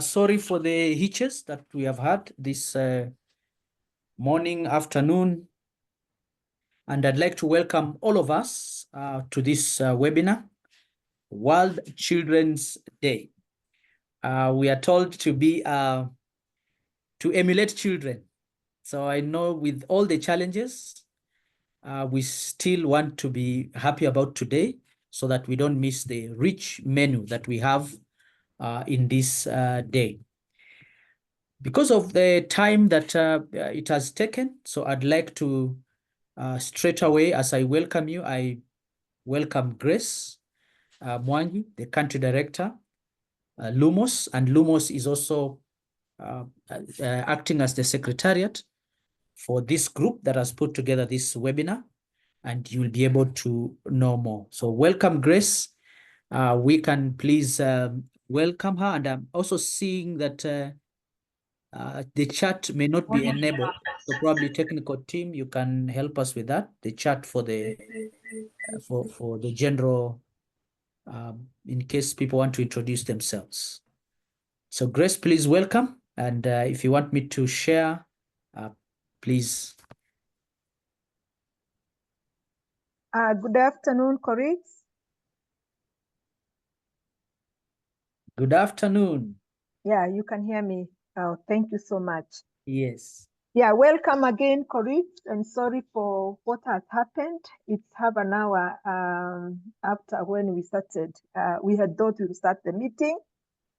Sorry for the hitches that we have had this morning, afternoon, and I'd like to welcome all of us to this webinar, World Children's Day. We are told to be to emulate children. So I know with all the challenges, we still want to be happy about today so that we don't miss the rich menu that we have in this day. Because of the time that it has taken, so I'd like to straight away, as I welcome you, I welcome Grace Mwangi, the country director, Lumos, and Lumos is also acting as the secretariat for this group that has put together this webinar, and you'll be able to know more. So welcome, Grace. We can please welcome her, and I'm also seeing that the chat may not be enabled, so probably technical team, you can help us with that. The chat for the general, in case people want to introduce themselves. So Grace, please welcome, and if you want me to share, please. Good afternoon, colleagues. Good afternoon. Yeah, you can hear me. Oh, thank you so much. Yes. Yeah, welcome again, colleagues, and sorry for what has happened. It's half an hour after when we started. We had thought we would start the meeting,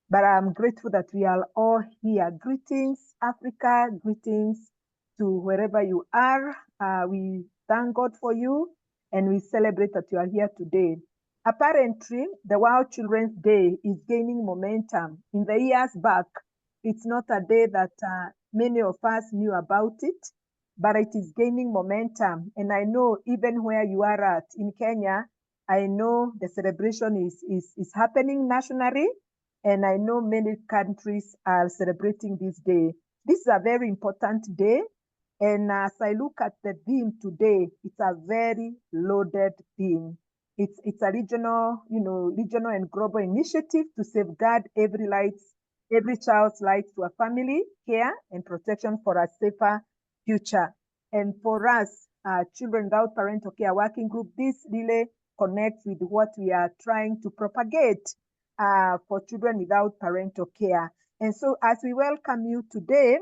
but I'm grateful that we are all here. Greetings, Africa, greetings to wherever you are. We thank God for you, and we celebrate that you are here today. Apparently, the World Children's Day is gaining momentum. In the years back, it's not a day that many of us knew about it, but it is gaining momentum. And I know even where you are at in Kenya, I know the celebration is happening nationally, and I know many countries are celebrating this day. This is a very important day. And as I look at the theme today, it's a very loaded theme. It's a regional, regional and global initiative to safeguard every child's right to a family, care, and protection for a safer future. And for us, Children Without Parental Care Working Group, this really connects with what we are trying to propagate for children without parental care. And so as we welcome you today,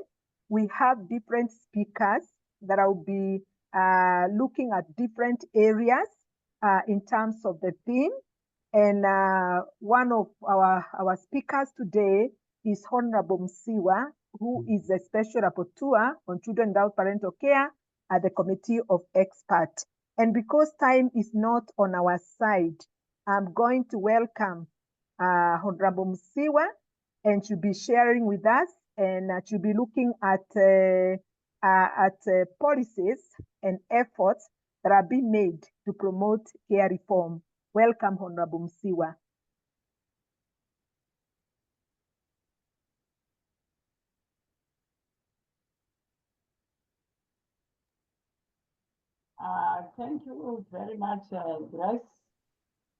we have different speakers that will be looking at different areas in terms of the theme. And one of our speakers today is Honorable Musiwa, who is a Special Rapporteur on Children Without Parental Care at the Committee of Experts. And because time is not on our side, I'm going to welcome Honorable Musiwa, and she'll be sharing with us, and she'll be looking at policies and efforts that are being made to promote care reform. Welcome, Honorable Musiwa. Thank you very much, Grace.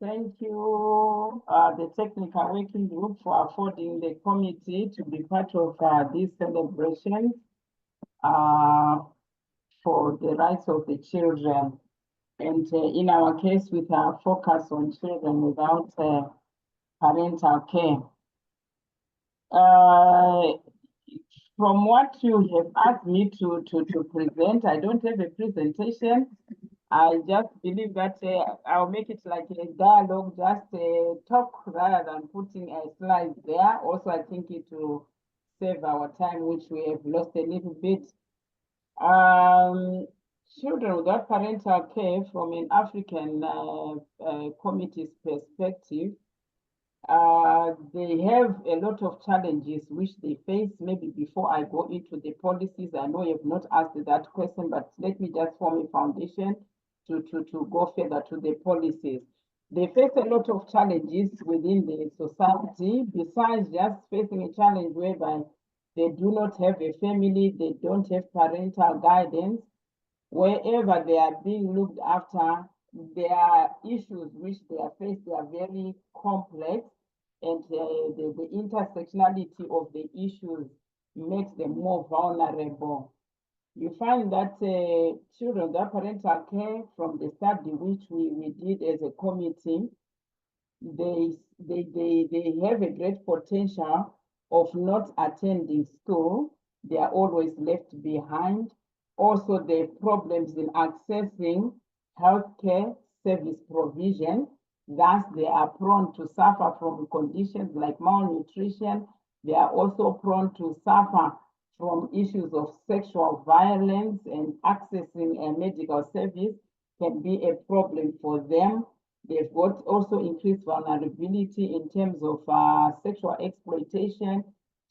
Thank you, the Technical Working Group, for affording the committee to be part of this celebration for the rights of the children. And in our case, with our focus on children without parental care. From what you have asked me to present, I don't have a presentation. I just believe that I'll make it like a dialogue, just talk rather than putting a slide there. Also, I think it will save our time, which we have lost a little bit. Children without parental care, from an African committee's perspective, they have a lot of challenges which they face. Maybe before I go into the policies, I know you have not asked that question, but let me just form a foundation to go further to the policies. They face a lot of challenges within the society, besides just facing a challenge whereby they do not have a family, they don't have parental guidance. Wherever they are being looked after, there are issues which they are faced, they are very complex, and the intersectionality of the issues makes them more vulnerable. You find that children without parental care, from the study which we did as a committee, they have a great potential of not attending school. They are always left behind. Also, the problems in accessing healthcare service provision. Thus, they are prone to suffer from conditions like malnutrition. They are also prone to suffer from issues of sexual violence, and accessing a medical service can be a problem for them. They've got also increased vulnerability in terms of sexual exploitation,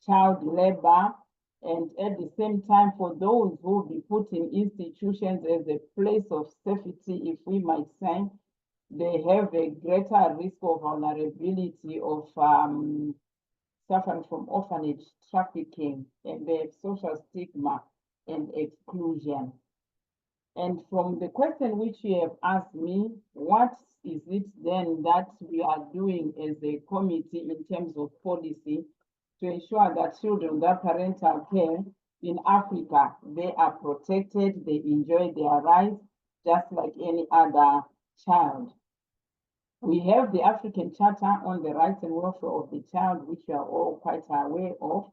child labor, and at the same time, for those who will be put in institutions as a place of safety, if we might say, they have a greater risk of vulnerability of suffering from orphanage trafficking, and they have social stigma and exclusion. And from the question which you have asked me, what is it then that we are doing as a committee in terms of policy to ensure that children without parental care in Africa, they are protected, they enjoy their rights just like any other child? We have the African Charter on the Rights and Welfare of the Child, which we are all quite aware of.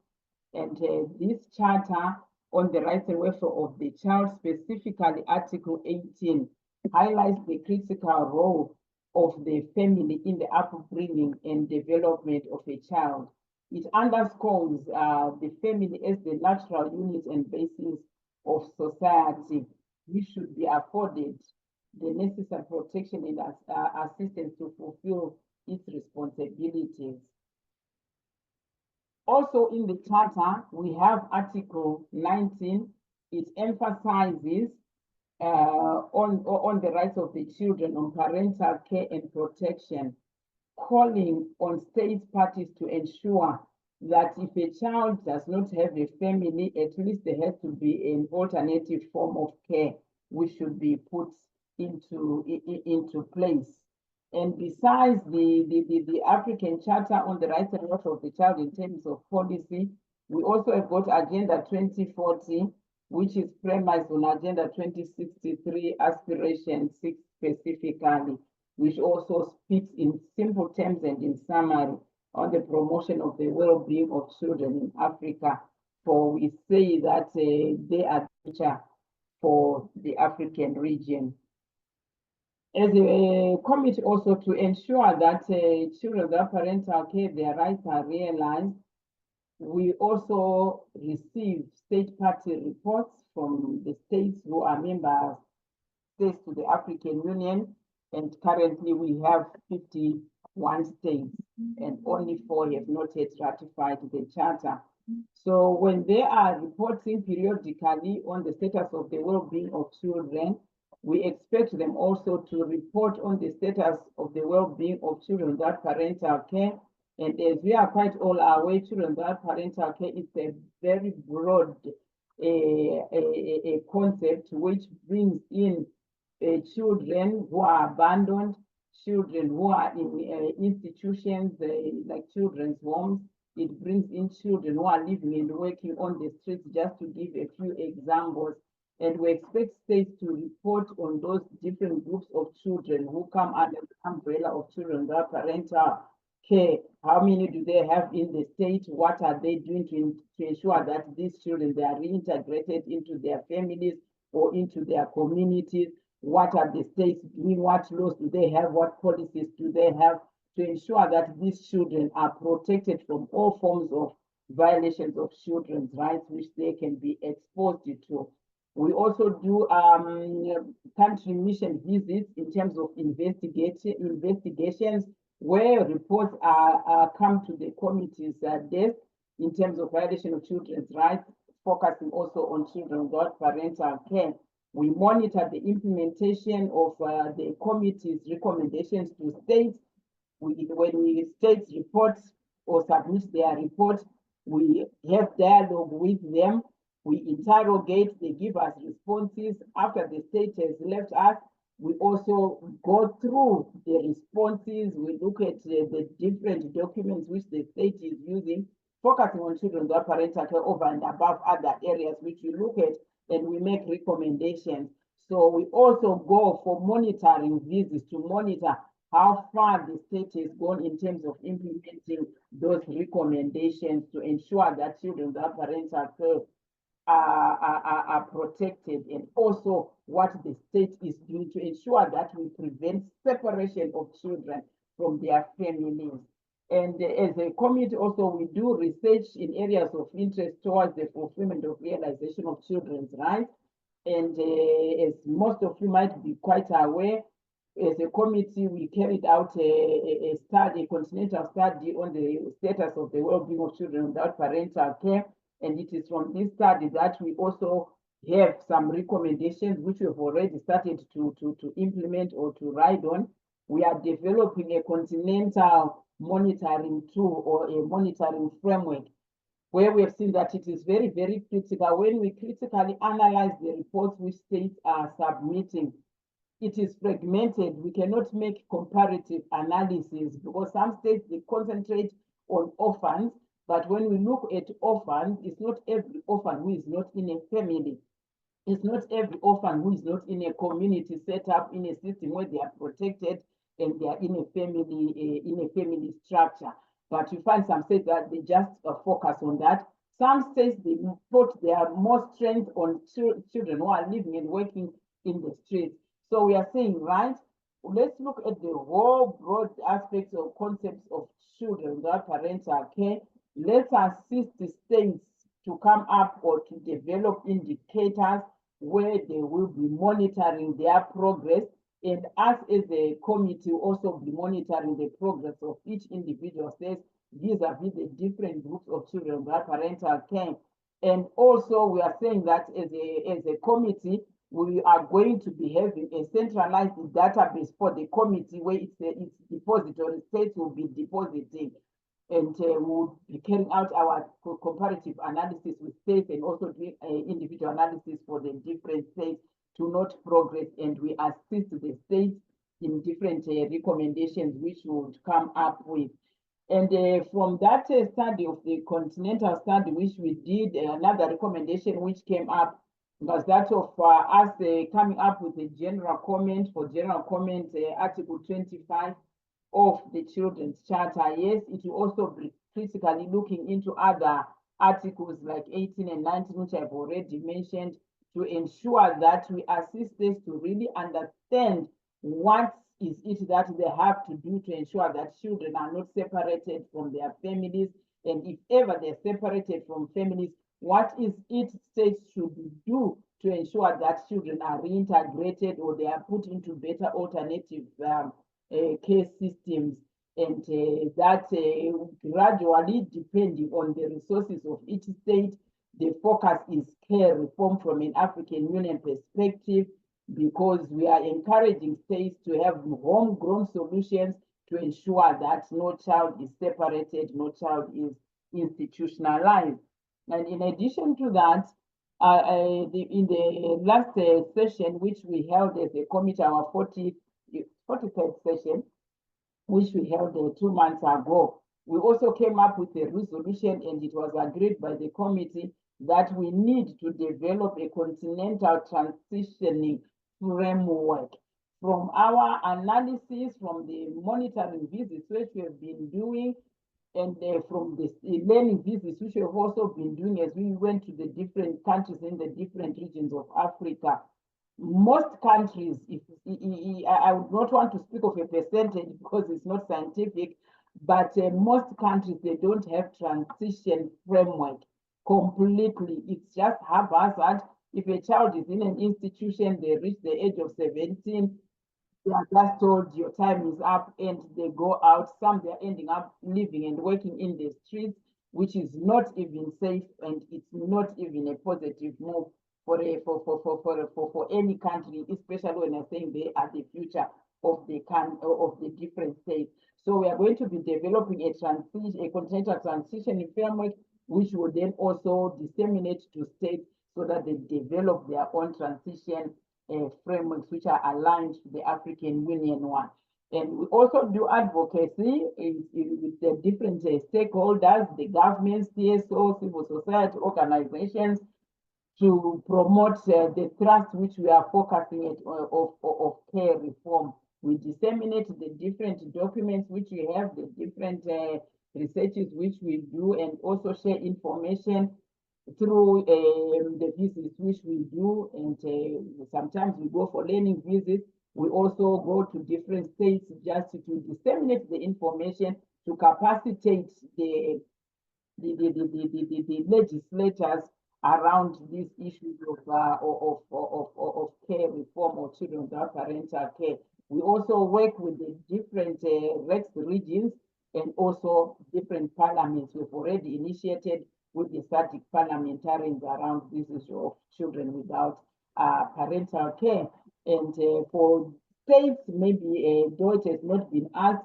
And this charter on the rights and welfare of the child, specifically Article 18, highlights the critical role of the family in the upbringing and development of a child. It underscores the family as the natural unit and basis of society, which should be afforded the necessary protection and assistance to fulfill its responsibilities. Also in the Charter, we have Article 19. It emphasizes on the rights of the children on parental care and protection, calling on state parties to ensure that if a child does not have a family, at least there has to be an alternative form of care which should be put into place. And besides the African Charter on the Rights and Welfare of the Child in terms of policy, we also have got Agenda 2040, which is premised on Agenda 2063, Aspiration 6 specifically, which also speaks in simple terms and in summary on the promotion of the well-being of children in Africa. For we say that they are the future for the African region. As a committee also to ensure that children without parental care, their rights are realized, we also receive state party reports from the states who are member states to the African Union, and currently we have 51 states, and only 4 have not yet ratified the charter. So when they are reporting periodically on the status of the well-being of children, we expect them also to report on the status of the well-being of children without parental care. And as we are quite all aware, children without parental care is a very broad a concept which brings in children who are abandoned, children who are in institutions like children's homes. It brings in children who are living and working on the streets, just to give a few examples. And we expect states to report on those different groups of children who come under the umbrella of children without parental care. How many do they have in the state? What are they doing to ensure that these children, they are reintegrated into their families or into their communities? What are the states doing? What laws do they have? What policies do they have to ensure that these children are protected from all forms of violations of children's rights, which they can be exposed to? We also do country mission visits in terms of investigations, where reports are come to the committee's desk in terms of violation of children's rights, focusing also on children without parental care. We monitor the implementation of the committee's recommendations to states. When states report or submit their report, we have dialogue with them. We interrogate, they give us responses. After the state has left us, We also go through the responses. We look at the different documents which the state is using, focusing on children without parental care over and above other areas which we look at, and we make recommendations. So we also go for monitoring visits to monitor how far the state has gone in terms of implementing those recommendations to ensure that children without parental care are protected, and also what the state is doing to ensure that we prevent separation of children from their families. And as a committee also, we do research in areas of interest towards the fulfillment of realization of children's rights. And as most of you might be quite aware, as a committee, we carried out a study, a continental study on the status of the well-being of children without parental care. And it is from this study that we also have some recommendations which we have already started to implement or to ride on. We are developing a continental monitoring tool or a monitoring framework where we have seen that it is very, very critical when we critically analyze the reports which states are submitting. It is fragmented. We cannot make comparative analysis because some states, they concentrate on orphans, but when we look at orphans, it's not every orphan who is not in a family. It's not every orphan who is not in a community set up in a system where they are protected and they are in a family structure. But you find some states that they just focus on that. Some states, they put their more strength on children who are living and working in the streets. So we are saying, right, let's look at the whole broad aspects or concepts of children without parental care. Let's assist the states to come up or to develop indicators where they will be monitoring their progress, and us as a committee also be monitoring the progress of each individual state vis-a-vis the different groups of children without parental care. And also we are saying that as a committee, we are going to be having a centralized database for the committee where it's depository, states will be depositing, and we'll be carrying out our comparative analysis with states and also doing individual analysis for the different states to note progress, and we assist the states in different recommendations which we would come up with. And from that study of the continental study which we did, another recommendation which came up was that of us coming up with a general comment for general comment, Article 25 of the Children's Charter. Yes, it will also be critically looking into other articles like 18 and 19, which I've already mentioned, to ensure that we assist us to really understand what is it that they have to do to ensure that children are not separated from their families, and if ever they're separated from families, what is it states should do to ensure that children are reintegrated or they are put into better alternative care systems, and that gradually, depending on the resources of each state, the focus is care reform from an African Union perspective, because we are encouraging states to have homegrown solutions to ensure that no child is separated, no child is institutionalized. And in addition to that, in the last session, which we held as a committee, our 43rd session, which we held 2 months ago, we also came up with a resolution, and it was agreed by the committee that we need to develop a continental transitioning framework. From our analysis, from the monitoring visits which we have been doing, and from the learning visits which we have also been doing as we went to the different countries in the different regions of Africa, most countries, I would not want to speak of a percentage because it's not scientific, but most countries, they don't have transition framework completely. It's just haphazard. If a child is in an institution, they reach the age of 17, they are just told your time is up, and they go out. Some they're ending up living and working in the streets, which is not even safe, and it's not even a positive move for any country, especially when I'm saying they are the future of the different states. So we are going to be developing a continental transition framework, which will then also disseminate to states so that they develop their own transition frameworks which are aligned to the African Union one. And we also do advocacy with the different stakeholders, the governments, TSO, civil society organizations, to promote the thrust which we are focusing at of care reform. We disseminate the different documents which we have, the different researches which we do, and also share information through the visits which we do. And sometimes we go for learning visits. We also go to different states just to disseminate the information, to capacitate the legislators around these issues of care reform or children without parental care. We also work with the different REX regions and also different parliaments. We've already initiated with the SADC parliamentarians around this issue of children without parental care. And for states, maybe though it has not been asked,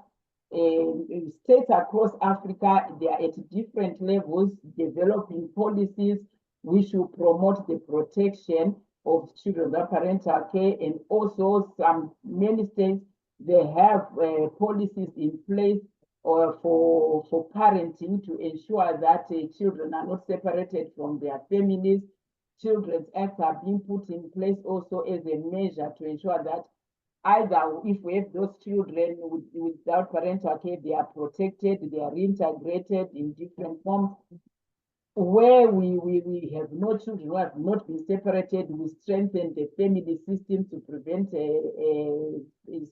states across Africa, they are at different levels developing policies which will promote the protection of children without parental care. And also many states, they have policies in place for parenting to ensure that children are not separated from their families. Children's acts are being put in place also as a measure to ensure that either if we have those children without parental care, they are protected, they are reintegrated in different forms. Where we have no children who have not been separated, we strengthen the family system to prevent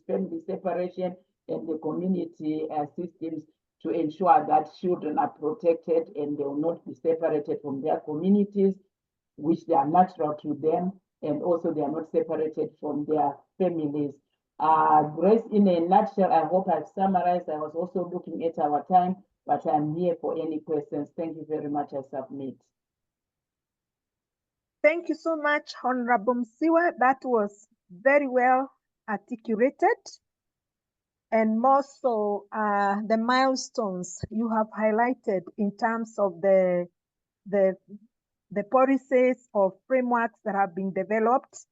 family separation, and the community systems to ensure that children are protected and they will not be separated from their communities, which they are natural to them, and also they are not separated from their families. Grace, in a nutshell, I hope I've summarized. I was also looking at our time, but I'm here for any questions. Thank you very much. I submit. Thank you so much, Honorable Musiwa. That was very well articulated. And more so, the milestones you have highlighted in terms of the policies or frameworks that have been developed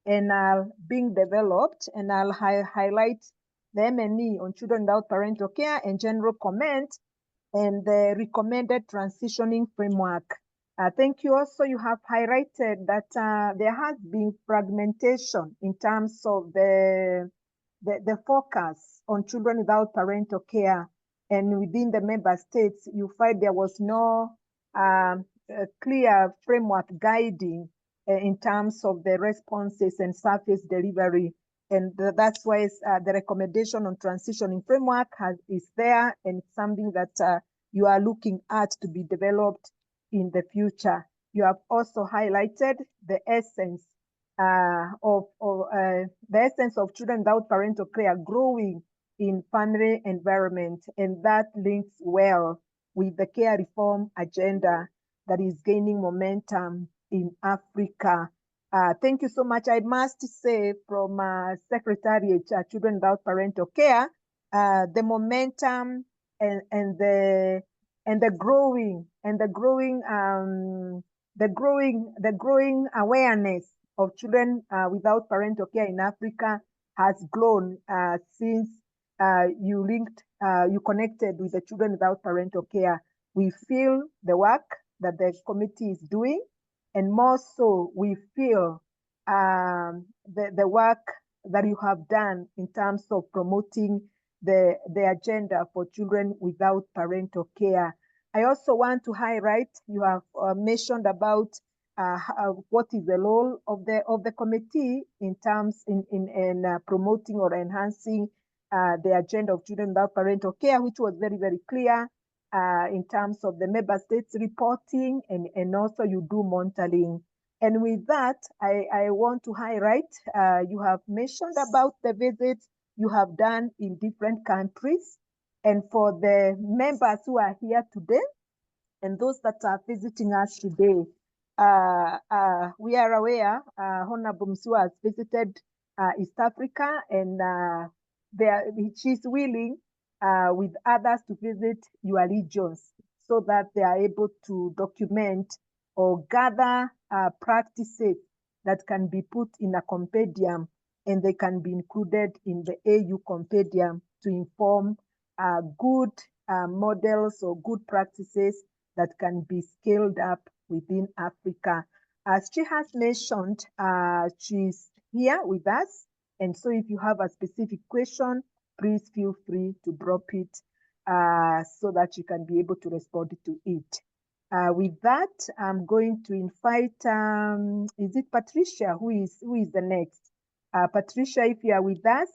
and are being developed. And I'll highlight the MNE on children without parental care and general comment and the recommended transitioning framework. Thank you. Also, you have highlighted that there has been fragmentation in terms of the focus on children without parental care. And within the member states, you find there was no clear framework guiding in terms of the responses and service delivery. And that's why the recommendation on transitioning framework is there, and it's something that you are looking at to be developed in the future. You have also highlighted the essence of children without parental care growing in family environment, and that links well with the care reform agenda that is gaining momentum in Africa. Thank you so much. I must say, from Secretariat Children Without Parental Care, the momentum and the growing awareness of children without parental care in Africa has grown since you connected with the children without parental care. We feel the work that the committee is doing, and more so, we feel the work that you have done in terms of promoting the agenda for children without parental care. I also want to highlight, you have mentioned about what is the role of the committee in terms in promoting or enhancing the agenda of children without parental care, which was very, very clear in terms of the member states reporting, and also you do monitoring. And with that, I want to highlight, you have mentioned about the visits you have done in different countries. And for the members who are here today and those that are visiting us today, we are aware Honorable Musiwa has visited East Africa, and she's willing with others to visit your regions so that they are able to document or gather practices that can be put in a compendium, and they can be included in the AU compendium to inform good models or good practices that can be scaled up within Africa. As she has mentioned, she's here with us. And so if you have a specific question, please feel free to drop it so that you can be able to respond to it. With that, I'm going to invite, is it Patricia who is the next? Patricia, if you are with us,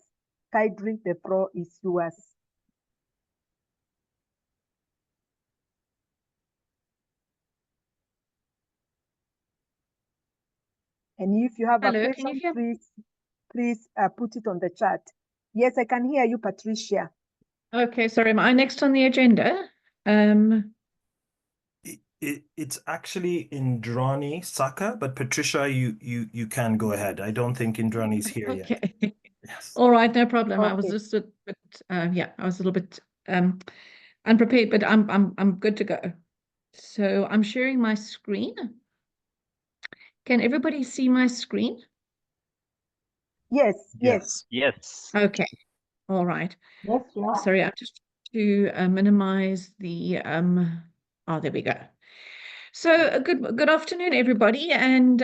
kindly, the floor is yours. And if you have a question, please put it on the chat. Yes, I can hear you, Patricia. Okay, sorry, am I next on the agenda? It's actually Indrani Saka, but Patricia, you can go ahead. I don't think Indrani's here yet. Okay. Yes. All right, no problem. Okay. I was just a bit, yeah, I was a little bit unprepared, but I'm good to go. So I'm sharing my screen. Can everybody see my screen? Yes, Yes. Yes. Okay. All right. Yes, you are. Sorry, I'm just to minimize the oh, there we go. So good afternoon, everybody, and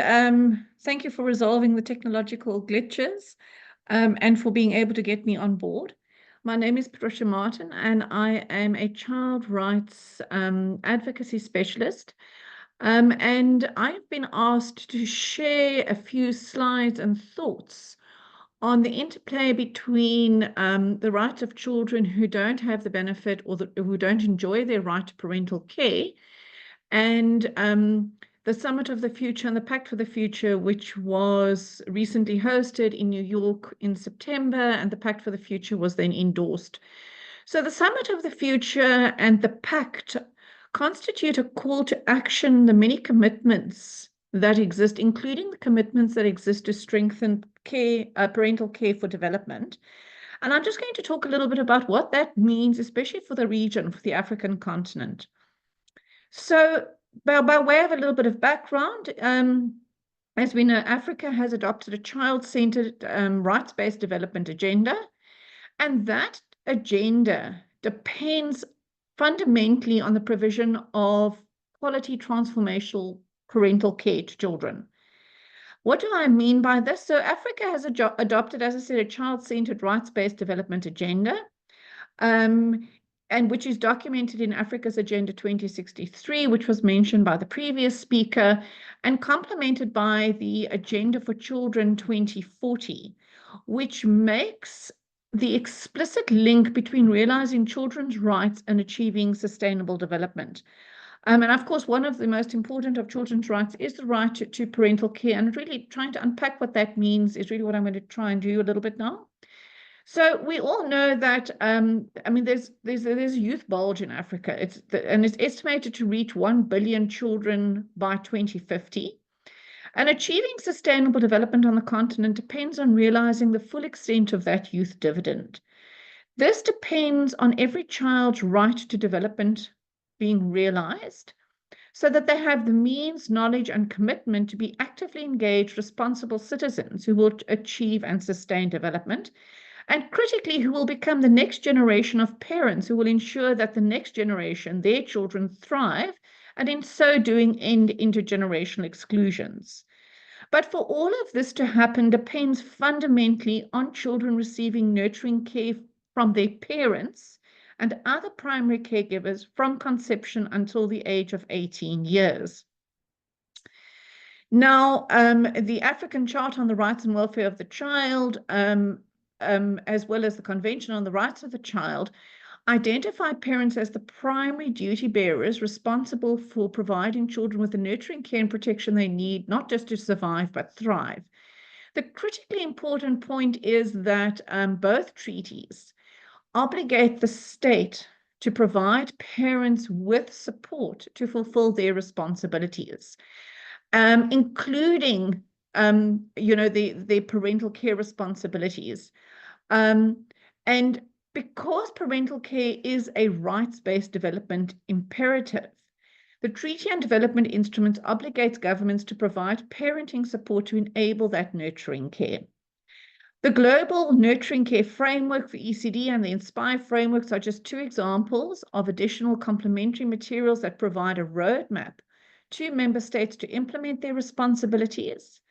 thank you for resolving the technological glitches and for being able to get me on board. My name is Patricia Martin, and I am a child rights advocacy specialist. And I've been asked to share a few slides and thoughts on the interplay between the rights of children who don't have the benefit or who don't enjoy their right to parental care and the Summit of the Future and the Pact for the Future, which was recently hosted in New York in September, and the Pact for the Future was then endorsed. So the Summit of the Future and the Pact constitute a call to action, the many commitments that exist, including the commitments that exist to strengthen care, parental care for development. And I'm just going to talk a little bit about what that means, especially for the region, for the African continent. So by way of a little bit of background, as we know, Africa has adopted a child-centered rights-based development agenda, and that agenda depends fundamentally on the provision of quality transformational parental care to children. What do I mean by this? So Africa has adopted, as I said, a child-centered rights-based development agenda, and which is documented in Africa's Agenda 2063, which was mentioned by the previous speaker, and complemented by the Agenda for Children 2040, which makes the explicit link between realizing children's rights and achieving sustainable development. And of course, one of the most important of children's rights is the right to parental care, and really trying to unpack what that means is really what I'm going to try and do a little bit now. So we all know that, I mean, there's a youth bulge in Africa. And it's estimated to reach 1 billion children by 2050. And achieving sustainable development on the continent depends on realizing the full extent of that youth dividend. This depends on every child's right to development being realized so that they have the means, knowledge, and commitment to be actively engaged, responsible citizens who will achieve and sustain development, and critically, who will become the next generation of parents who will ensure that the next generation, their children, thrive, and in so doing end intergenerational exclusions. But for all of this to happen depends fundamentally on children receiving nurturing care from their parents and other primary caregivers from conception until the age of 18 years. Now, the African Charter on the Rights and Welfare of the Child, as well as the Convention on the Rights of the Child, identify parents as the primary duty bearers responsible for providing children with the nurturing care and protection they need, not just to survive, but thrive. The critically important point is that both treaties obligate the state to provide parents with support to fulfill their responsibilities, including their parental care responsibilities. And because parental care is a rights-based development imperative, The treaty and development instruments obligates governments to provide parenting support to enable that nurturing care. The Global Nurturing Care Framework for ECD and the INSPIRE frameworks are just two examples of additional complementary materials that provide a roadmap to member states to implement their responsibilities.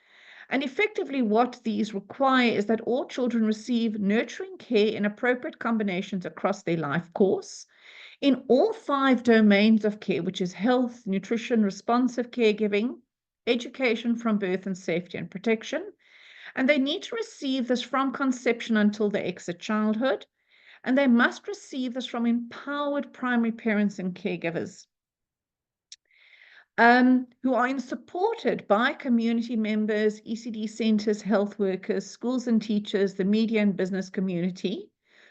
And effectively what these require is that all children receive nurturing care in appropriate combinations across their life course, in all 5 domains of care, which is health, nutrition, responsive caregiving, education from birth, and safety and protection. And they need to receive this from conception until they exit childhood. And they must receive this from empowered primary parents and caregivers who are supported by community members, ECD centers, health workers, schools and teachers, the media and business community,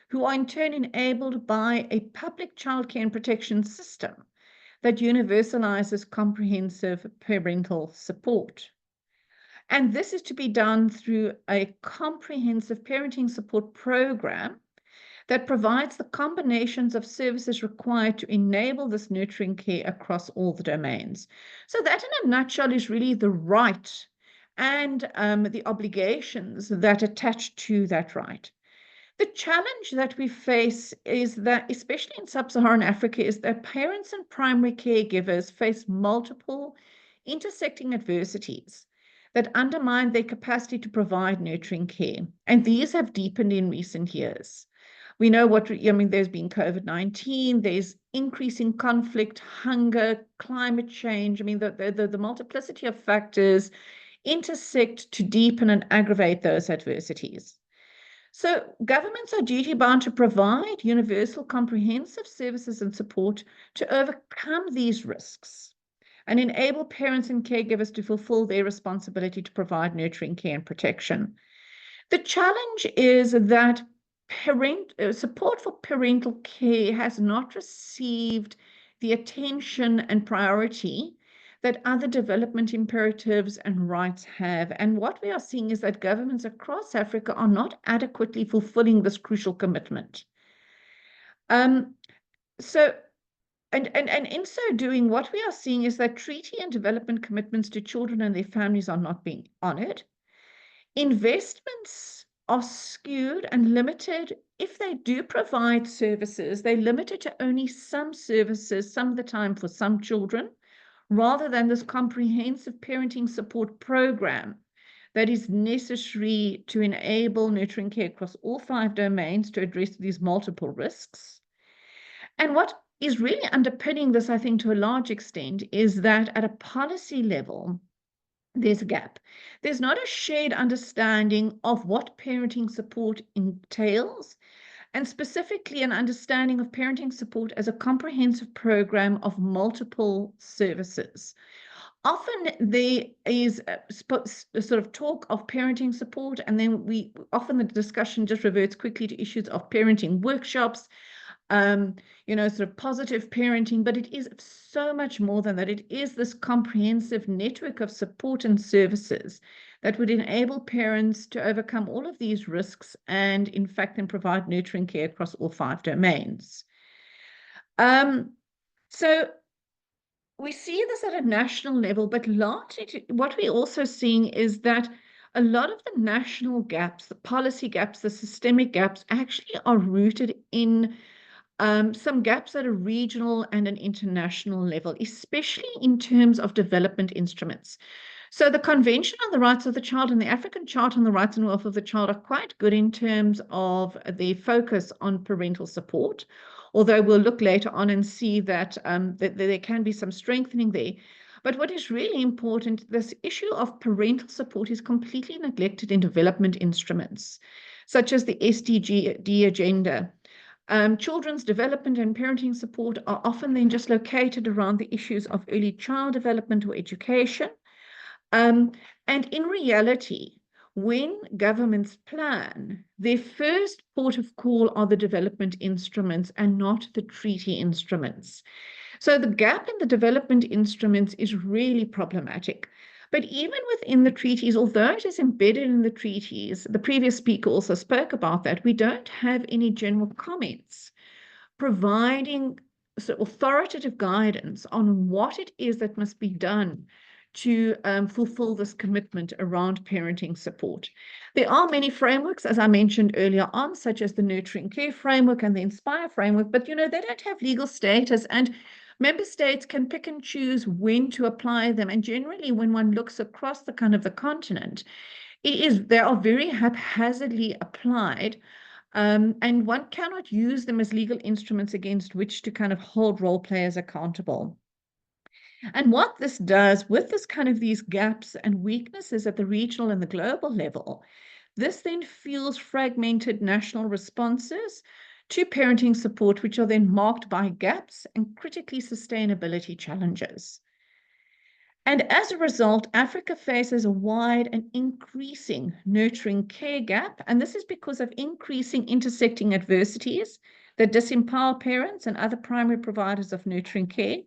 who are in turn enabled by a public childcare and protection system that universalizes comprehensive parental support. And this is to be done through a comprehensive parenting support program that provides the combinations of services required to enable this nurturing care across all the domains. So that in a nutshell is really the right and the obligations that attach to that right. The challenge that we face is that, especially in sub-Saharan Africa, is that parents and primary caregivers face multiple intersecting adversities that undermine their capacity to provide nurturing care. And these have deepened in recent years. We know there's been COVID-19, there's increasing conflict, hunger, climate change. The multiplicity of factors intersect to deepen and aggravate those adversities. So governments are duty-bound to provide universal comprehensive services and support to overcome these risks and enable parents and caregivers to fulfill their responsibility to provide nurturing care and protection. The challenge is that support for parental care has not received the attention and priority that other development imperatives and rights have. And what we are seeing is that governments across Africa are not adequately fulfilling this crucial commitment. And in so doing, what we are seeing is that treaty and development commitments to children and their families are not being honored. Investments are skewed and limited. If they do provide services, they're limited to only some services, some of the time for some children, rather than this comprehensive parenting support program that is necessary to enable nurturing care across all 5 domains to address these multiple risks. And what is really underpinning this, I think, to a large extent, is that at a policy level, there's a gap. There's not a shared understanding of what parenting support entails, and specifically an understanding of parenting support as a comprehensive program of multiple services. Often there is a sort of talk of parenting support, and then often the discussion just reverts quickly to issues of parenting workshops, sort of positive parenting, but it is so much more than that. It is this comprehensive network of support and services that would enable parents to overcome all of these risks and, in fact, then provide nurturing care across all 5 domains. So we see this at a national level, but largely what we're also seeing is that a lot of the national gaps, the policy gaps, the systemic gaps actually are rooted in some gaps at a regional and an international level, especially in terms of development instruments. So the Convention on the Rights of the Child and the African Charter on the Rights and Welfare of the Child are quite good in terms of the focus on parental support, although we'll look later on and see that, that there can be some strengthening there. But what is really important, this issue of parental support is completely neglected in development instruments, such as the SDG agenda. Children's development and parenting support are often then just located around the issues of early child development or education. And in reality, when governments plan, their first port of call are the development instruments and not the treaty instruments. So the gap in the development instruments is really problematic. But even within the treaties, although it is embedded in the treaties, the previous speaker also spoke about that, we don't have any general comments providing authoritative guidance on what it is that must be done to fulfill this commitment around parenting support. There are many frameworks, as I mentioned earlier on, such as the Nurturing Care Framework and the Inspire Framework, but they don't have legal status, and member states can pick and choose when to apply them. And generally, when one looks across the continent, they are very haphazardly applied. And one cannot use them as legal instruments against which to hold role players accountable. And what this does with these gaps and weaknesses at the regional and the global level, this then fuels fragmented national responses to parenting support, which are then marked by gaps and critically sustainability challenges. And as a result, Africa faces a wide and increasing nurturing care gap. And this is because of increasing intersecting adversities that disempower parents and other primary providers of nurturing care,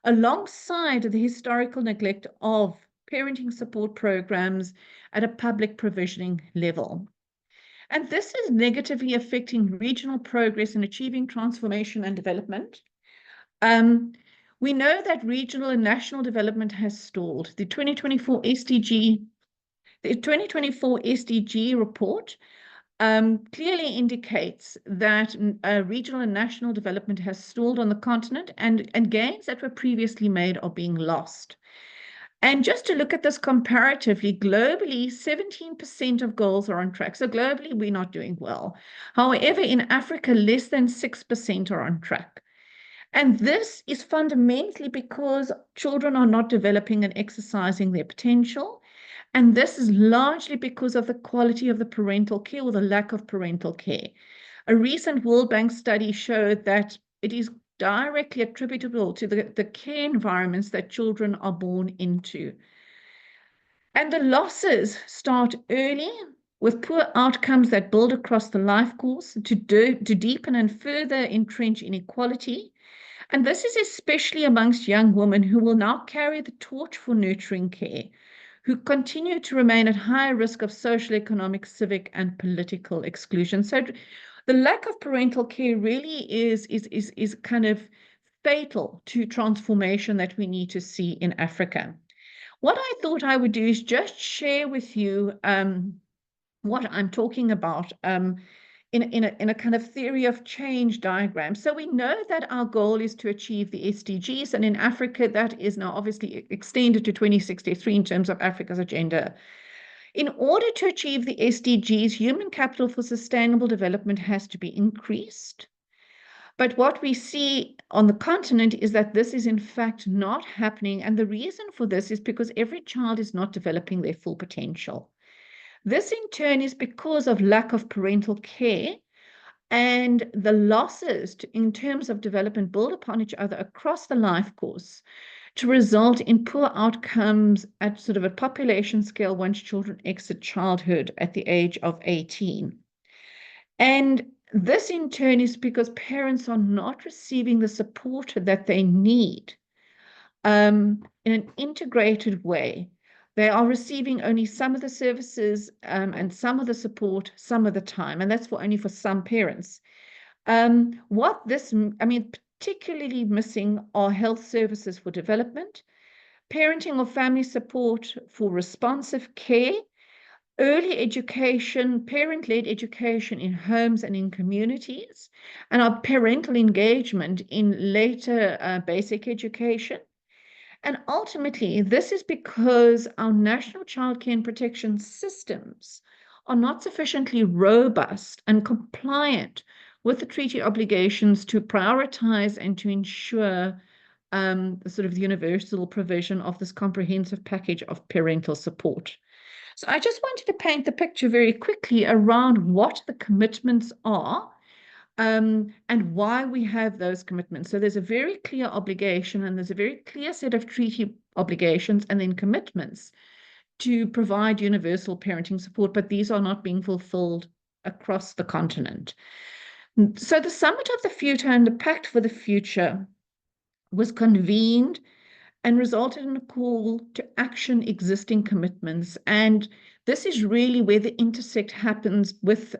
alongside the historical neglect of parenting support programs at a public provisioning level. And this is negatively affecting regional progress in achieving transformation and development. We know that regional and national development has stalled. The 2024 SDG report clearly indicates that regional and national development has stalled on the continent, and gains that were previously made are being lost. And just to look at this comparatively, globally, 17% of goals are on track. So globally, we're not doing well. However, in Africa, less than 6% are on track. And this is fundamentally because children are not developing and exercising their potential. And this is largely because of the quality of the parental care or the lack of parental care. A recent World Bank study showed that it is directly attributable to the care environments that children are born into. And the losses start early with poor outcomes that build across the life course to deepen and further entrench inequality. And this is especially amongst young women who will now carry the torch for nurturing care, who continue to remain at higher risk of social, economic, civic, and political exclusion. So the lack of parental care really is fatal to transformation that we need to see in Africa. What I thought I would do is just share with you what I'm talking about in a theory of change diagram. So we know that our goal is to achieve the SDGs, and in Africa, that is now obviously extended to 2063 in terms of Africa's agenda. In order to achieve the SDGs, human capital for sustainable development has to be increased. But what we see on the continent is that this is in fact not happening. And the reason for this is because every child is not developing their full potential. This in turn is because of lack of parental care, and the losses in terms of development build upon each other across the life course to result in poor outcomes at a population scale once children exit childhood at the age of 18. And this in turn is because parents are not receiving the support that they need in an integrated way. They are receiving only some of the services and some of the support, some of the time, and that's only for some parents. Particularly missing are health services for development, parenting or family support for responsive care, early education, parent-led education in homes and in communities, and our parental engagement in later basic education. And ultimately, this is because our national childcare and protection systems are not sufficiently robust and compliant with the treaty obligations to prioritize and to ensure the universal provision of this comprehensive package of parental support. So I just wanted to paint the picture very quickly around what the commitments are and why we have those commitments. So there's a very clear obligation, and there's a very clear set of treaty obligations and then commitments to provide universal parenting support, but these are not being fulfilled across the continent. So the Summit of the Future and the Pact for the Future was convened and resulted in a call to action existing commitments. And this is really where the intersect happens with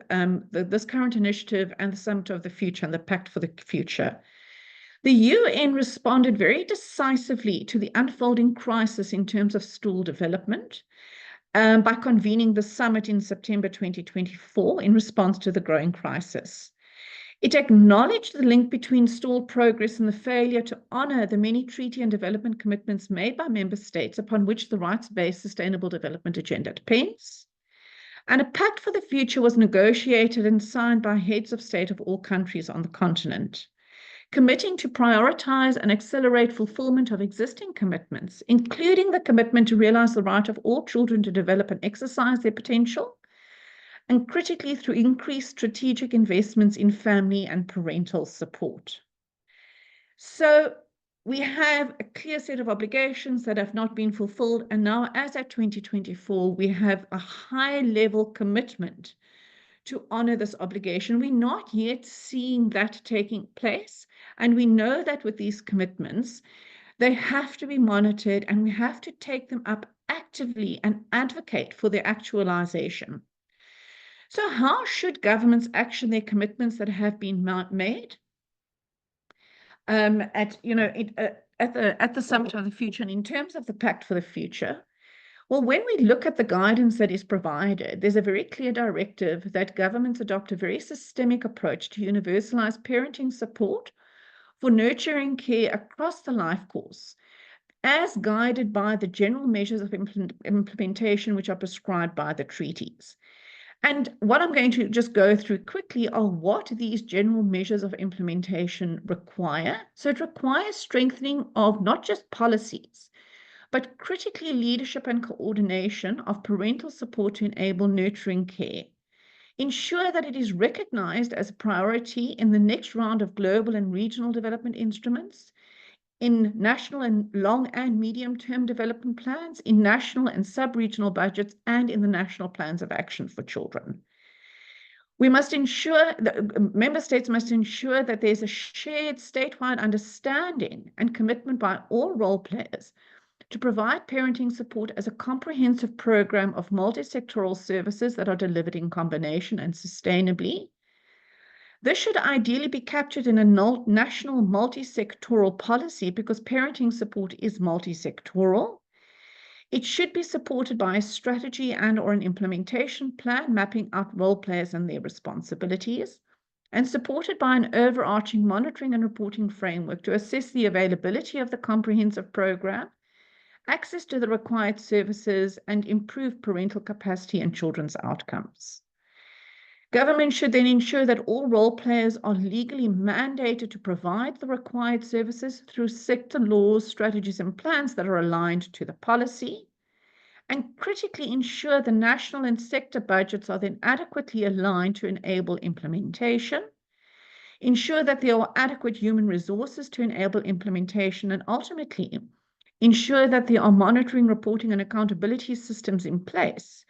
this current initiative and the Summit of the Future and the Pact for the Future. The UN responded very decisively to the unfolding crisis in terms of stool development by convening the summit in September 2024 in response to the growing crisis. It acknowledged the link between stall progress and the failure to honor the many treaty and development commitments made by member states upon which the rights-based sustainable development agenda depends. And a pact for the future was negotiated and signed by heads of state of all countries on the continent, committing to prioritize and accelerate fulfillment of existing commitments, including the commitment to realize the right of all children to develop and exercise their potential, and critically through increased strategic investments in family and parental support. So we have a clear set of obligations that have not been fulfilled, and now as at 2024, we have a high-level commitment to honor this obligation. We're not yet seeing that taking place, and we know that with these commitments, they have to be monitored, and we have to take them up actively and advocate for their actualization. So how should governments action their commitments that have been made at the Summit of the Future? And in terms of the Pact for the Future, well, when we look at the guidance that is provided, there's a very clear directive that governments adopt a very systemic approach to universalize parenting support for nurturing care across the life course, as guided by the general measures of implementation which are prescribed by the treaties. And what I'm going to just go through quickly are what these general measures of implementation require. So it requires strengthening of not just policies, but critically leadership and coordination of parental support to enable nurturing care. Ensure that it is recognized as a priority in the next round of global and regional development instruments, in national and long and medium-term development plans, in national and sub-regional budgets, and in the national plans of action for children. We must ensure that member states must ensure that there's a shared statewide understanding and commitment by all role players to provide parenting support as a comprehensive program of multi-sectoral services that are delivered in combination and sustainably. This should ideally be captured in a national multi-sectoral policy because parenting support is multi-sectoral. It should be supported by a strategy and/or an implementation plan mapping out role players and their responsibilities, and supported by an overarching monitoring and reporting framework to assess the availability of the comprehensive program, access to the required services, and improve parental capacity and children's outcomes. Government should then ensure that all role players are legally mandated to provide the required services through sector laws, strategies, and plans that are aligned to the policy, and critically ensure the national and sector budgets are then adequately aligned to enable implementation, ensure that there are adequate human resources to enable implementation, and ultimately ensure that there are monitoring, reporting, and accountability systems in place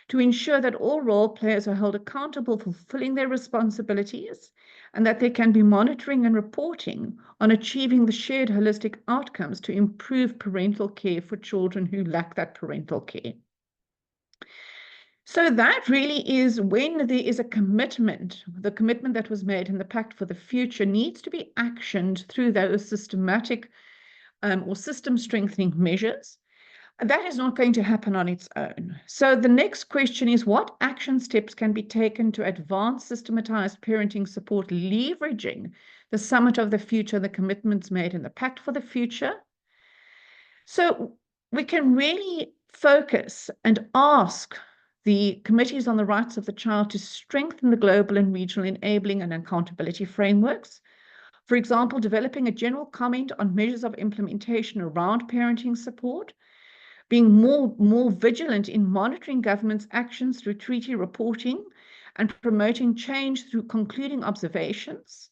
to ensure that all role players are held accountable for fulfilling their responsibilities and that there can be monitoring and reporting on achieving the shared holistic outcomes to improve parental care for children who lack that parental care. So that really is when there is a commitment, the commitment that was made in the Pact for the Future needs to be actioned through those systematic or system strengthening measures. That is not going to happen on its own. So the next question is, what action steps can be taken to advance systematized parenting support, leveraging the Summit of the Future, the commitments made in the Pact for the Future? So we can really focus and ask the committees on the rights of the child to strengthen the global and regional enabling and accountability frameworks. For example, developing a general comment on measures of implementation around parenting support, being more vigilant in monitoring government's actions through treaty reporting and promoting change through concluding observations,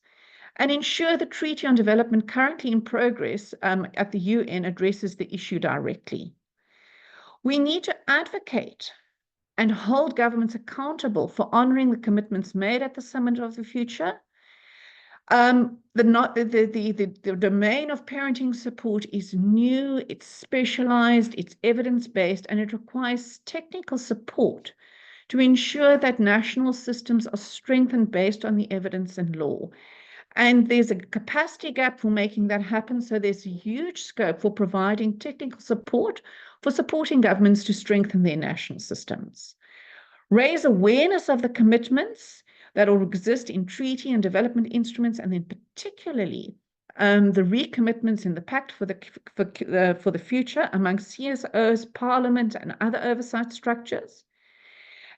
and ensure the treaty on development currently in progress at the UN addresses the issue directly. We need to advocate and hold governments accountable for honoring the commitments made at the Summit of the Future. The domain of parenting support is new, it's specialized, it's evidence-based, and it requires technical support to ensure that national systems are strengthened based on the evidence and law. And there's a capacity gap for making that happen. So there's a huge scope for providing technical support for supporting governments to strengthen their national systems. Raise awareness of the commitments that will exist in treaty and development instruments, and then particularly the recommitments in the Pact for the Future amongst CSOs, Parliament, and other oversight structures.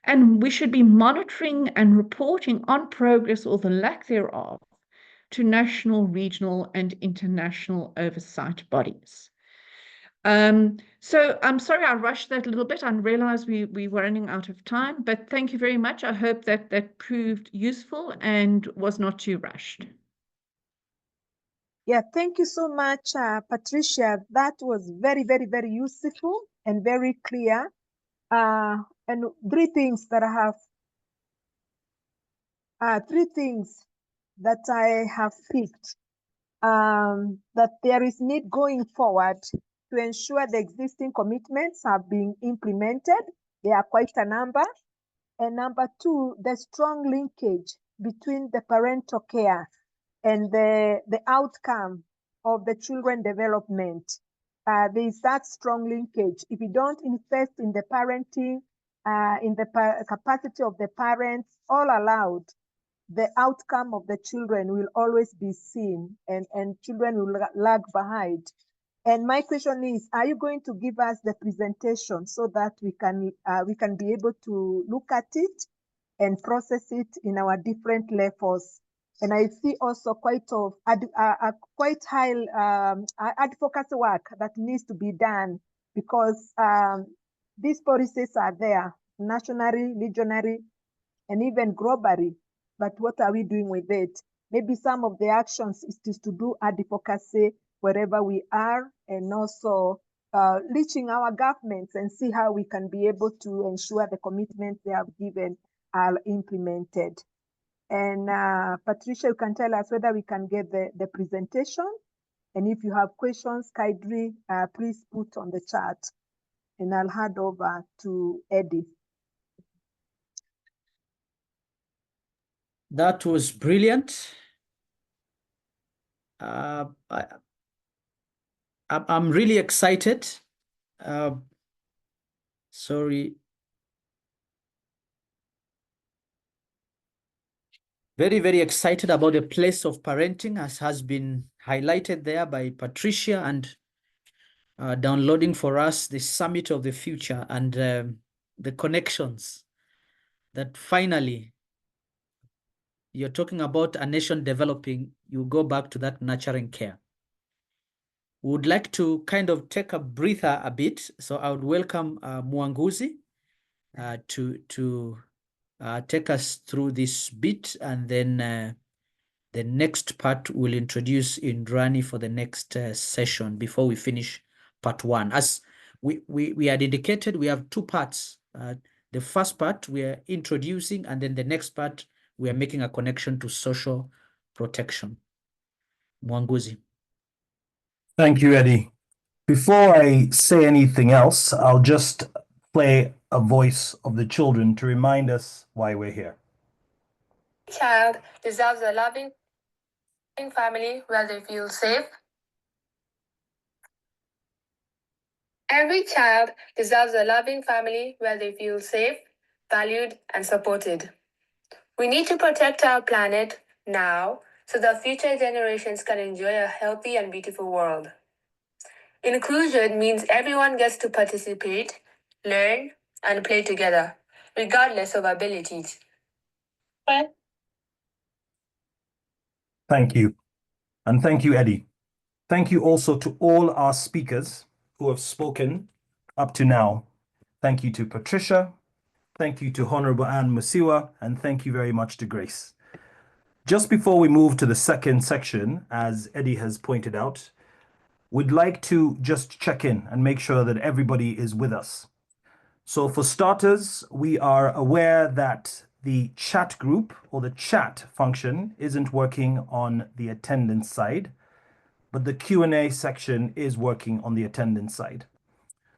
And we should be monitoring and reporting on progress or the lack thereof to national, regional, and international oversight bodies. So I'm sorry I rushed that a little bit. I realized we were running out of time, but thank you very much. I hope that that proved useful and was not too rushed. Yeah, thank you so much, Patricia. That was very, very, very useful and very clear. And three things that I have picked. That there is need going forward to ensure the existing commitments have been implemented. There are quite a number. And number two, the strong linkage between the parental care and the outcome of the children development. There is that strong linkage. If you don't invest in the parenting, in the capacity of the parents, all allowed, the outcome of the children will always be seen, and children will lag behind. And my question is, are you going to give us the presentation so that we can be able to look at it and process it in our different levels? And I see also quite high advocacy work that needs to be done, because these policies are there nationally, regionally, and even globally. But what are we doing with it? Maybe some of the actions is to do advocacy wherever we are, and also reaching our governments and see how we can be able to ensure the commitments they have given are implemented. And Patricia, you can tell us whether we can get the presentation. And if you have questions, kindly please put on the chat. And I'll hand over to Eddie. That was brilliant. I'm really excited. Sorry. Very, very excited about the place of parenting, as has been highlighted there by Patricia, and downloading for us the Summit of the Future and the connections that finally you're talking about a nation developing, you go back to that nurturing care. We would like to kind of take a breather a bit. So I would welcome Mwanguzi to take us through this bit, and then the next part we'll introduce Indrani for the next session before we finish part one. As we had indicated, we have two parts. The first part we are introducing, and then the next part we are making a connection to social protection. Mwanguzi. Thank you, Eddie. Before I say anything else, I'll just play a voice of the children to remind us why we're here. Child deserves a loving family where they feel safe. Every child deserves a loving family where they feel safe, valued, and supported. We need to protect our planet now so that future generations can enjoy a healthy and beautiful world. Inclusion means everyone gets to participate, learn, and play together, regardless of abilities. Thank you. And thank you, Eddie. Thank you also to all our speakers who have spoken up to now. Thank you to Patricia. Thank you to Honorable Anne Musiwa, and thank you very much to Grace. Just before we move to the second section, as Eddie has pointed out, we'd like to just check in and make sure that everybody is with us. So for starters, we are aware that the chat group or the chat function isn't working on the attendance side, but the Q&A section is working on the attendance side.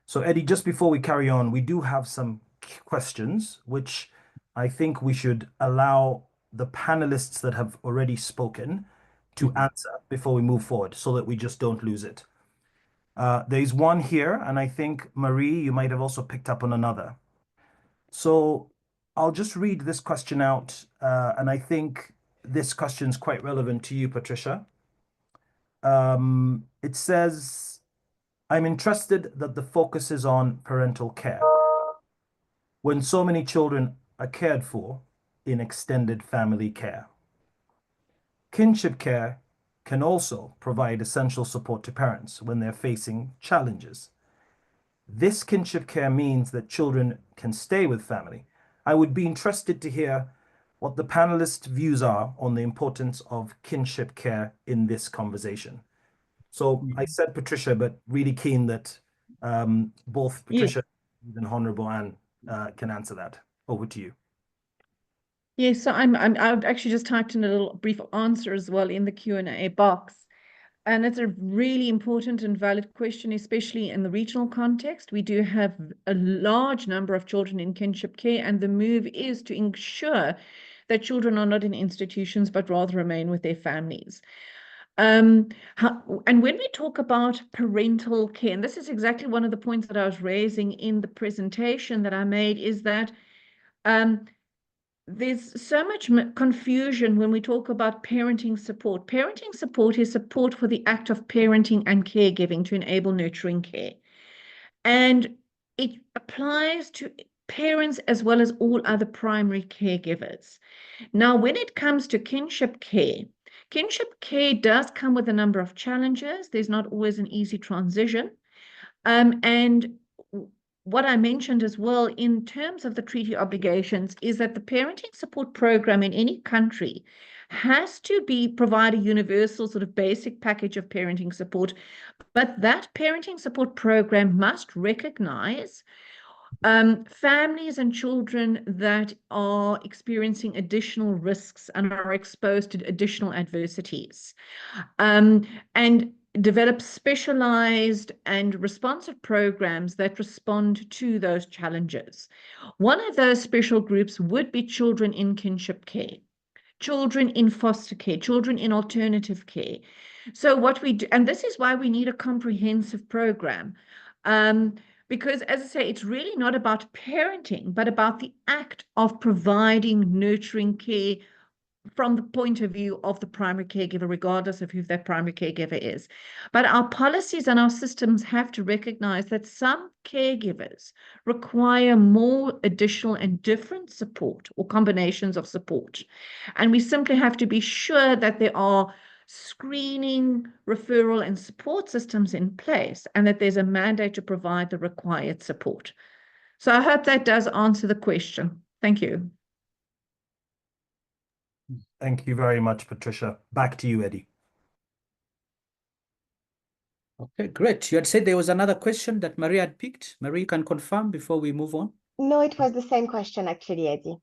So Eddie, just before we carry on, we do have some questions, which I think we should allow the panelists that have already spoken to answer before we move forward so that we just don't lose it. There's one here, and I think, Marie, you might have also picked up on another. So I'll just read this question out, and I think this question is quite relevant to you, Patricia. It says, I'm interested that the focus is on parental care when so many children are cared for in extended family care. Kinship care can also provide essential support to parents when they're facing challenges. This kinship care means that children can stay with family. I would be interested to hear what the panelists' views are on the importance of kinship care in this conversation. So I said Patricia, but really keen that both Patricia and Honorable Anne can answer that. Over to you. Yes, so I've actually just typed in a little brief answer as well in the Q&A box. And it's a really important and valid question, especially in the regional context. We do have a large number of children in kinship care, and the move is to ensure that children are not in institutions, but rather remain with their families. And when we talk about parental care, and this is exactly one of the points that I was raising in the presentation that I made, is that there's so much confusion when we talk about parenting support. Parenting support is support for the act of parenting and caregiving to enable nurturing care. And it applies to parents as well as all other primary caregivers. Now, when it comes to kinship care does come with a number of challenges. There's not always an easy transition. And what I mentioned as well in terms of the treaty obligations is that the parenting support program in any country has to provide a universal sort of basic package of parenting support, but that parenting support program must recognize families and children that are experiencing additional risks and are exposed to additional adversities, and develop specialized and responsive programs that respond to those challenges. One of those special groups would be children in kinship care, children in foster care, children in alternative care. So what we do, and this is why we need a comprehensive program, because as I say, it's really not about parenting, but about the act of providing nurturing care from the point of view of the primary caregiver, regardless of who that primary caregiver is. But our policies and our systems have to recognize that some caregivers require more additional and different support or combinations of support. And we simply have to be sure that there are screening, referral, and support systems in place, and that there's a mandate to provide the required support. So I hope that does answer the question. Thank you. Thank you very much, Patricia. Back to you, Eddie. Okay, great. You had said there was another question that Maria had picked. Maria, you can confirm before we move on. No, it was the same question, actually, Eddie.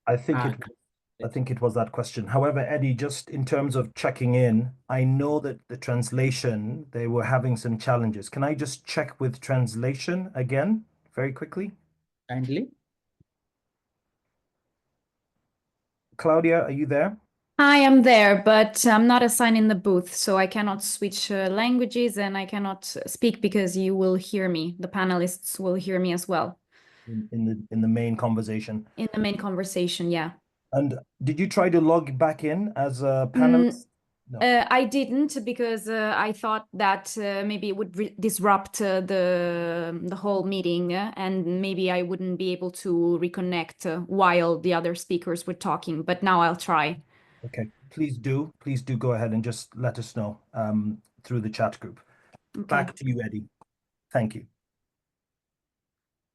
I think it was that question. However, Eddie, just in terms of checking in, I know that the translation, they were having some challenges. Can I just check with translation again, very quickly? Kindly. Claudia, are you there? I am there, but I'm not assigned in the booth, so I cannot switch languages and I cannot speak because you will hear me. The panelists will hear me as well. In the main conversation. In the main conversation, yeah. And did you try to log back in as a panelist? No. I didn't because I thought that maybe it would disrupt the whole meeting and maybe I wouldn't be able to reconnect while the other speakers were talking, but now I'll try. Okay, please do go ahead and just let us know through the chat group. Okay. Back to you, Eddie. Thank you.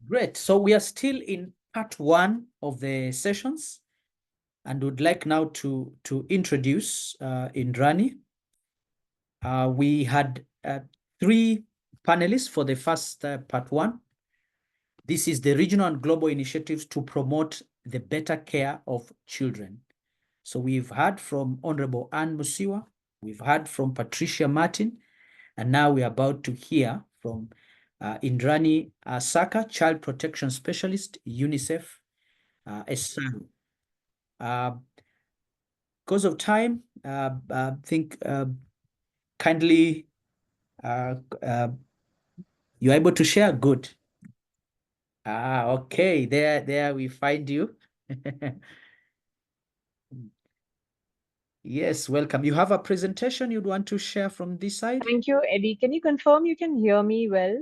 Great. So we are still in part one of the sessions and would like now to introduce Indrani. We had 3 panelists for the first part one. This is the regional and global initiatives to promote the better care of children. So we've heard from Honorable Anne Musiwa, we've heard from Patricia Martin, and now we're about to hear from Indrani Saka, Child Protection Specialist, UNICEF, ACERWC. because of time, I think kindly you're able to share. Good. Okay, there we find you. Yes, welcome. You have a presentation you'd want to share from this side? Thank you, Eddie. Can you confirm you can hear me well?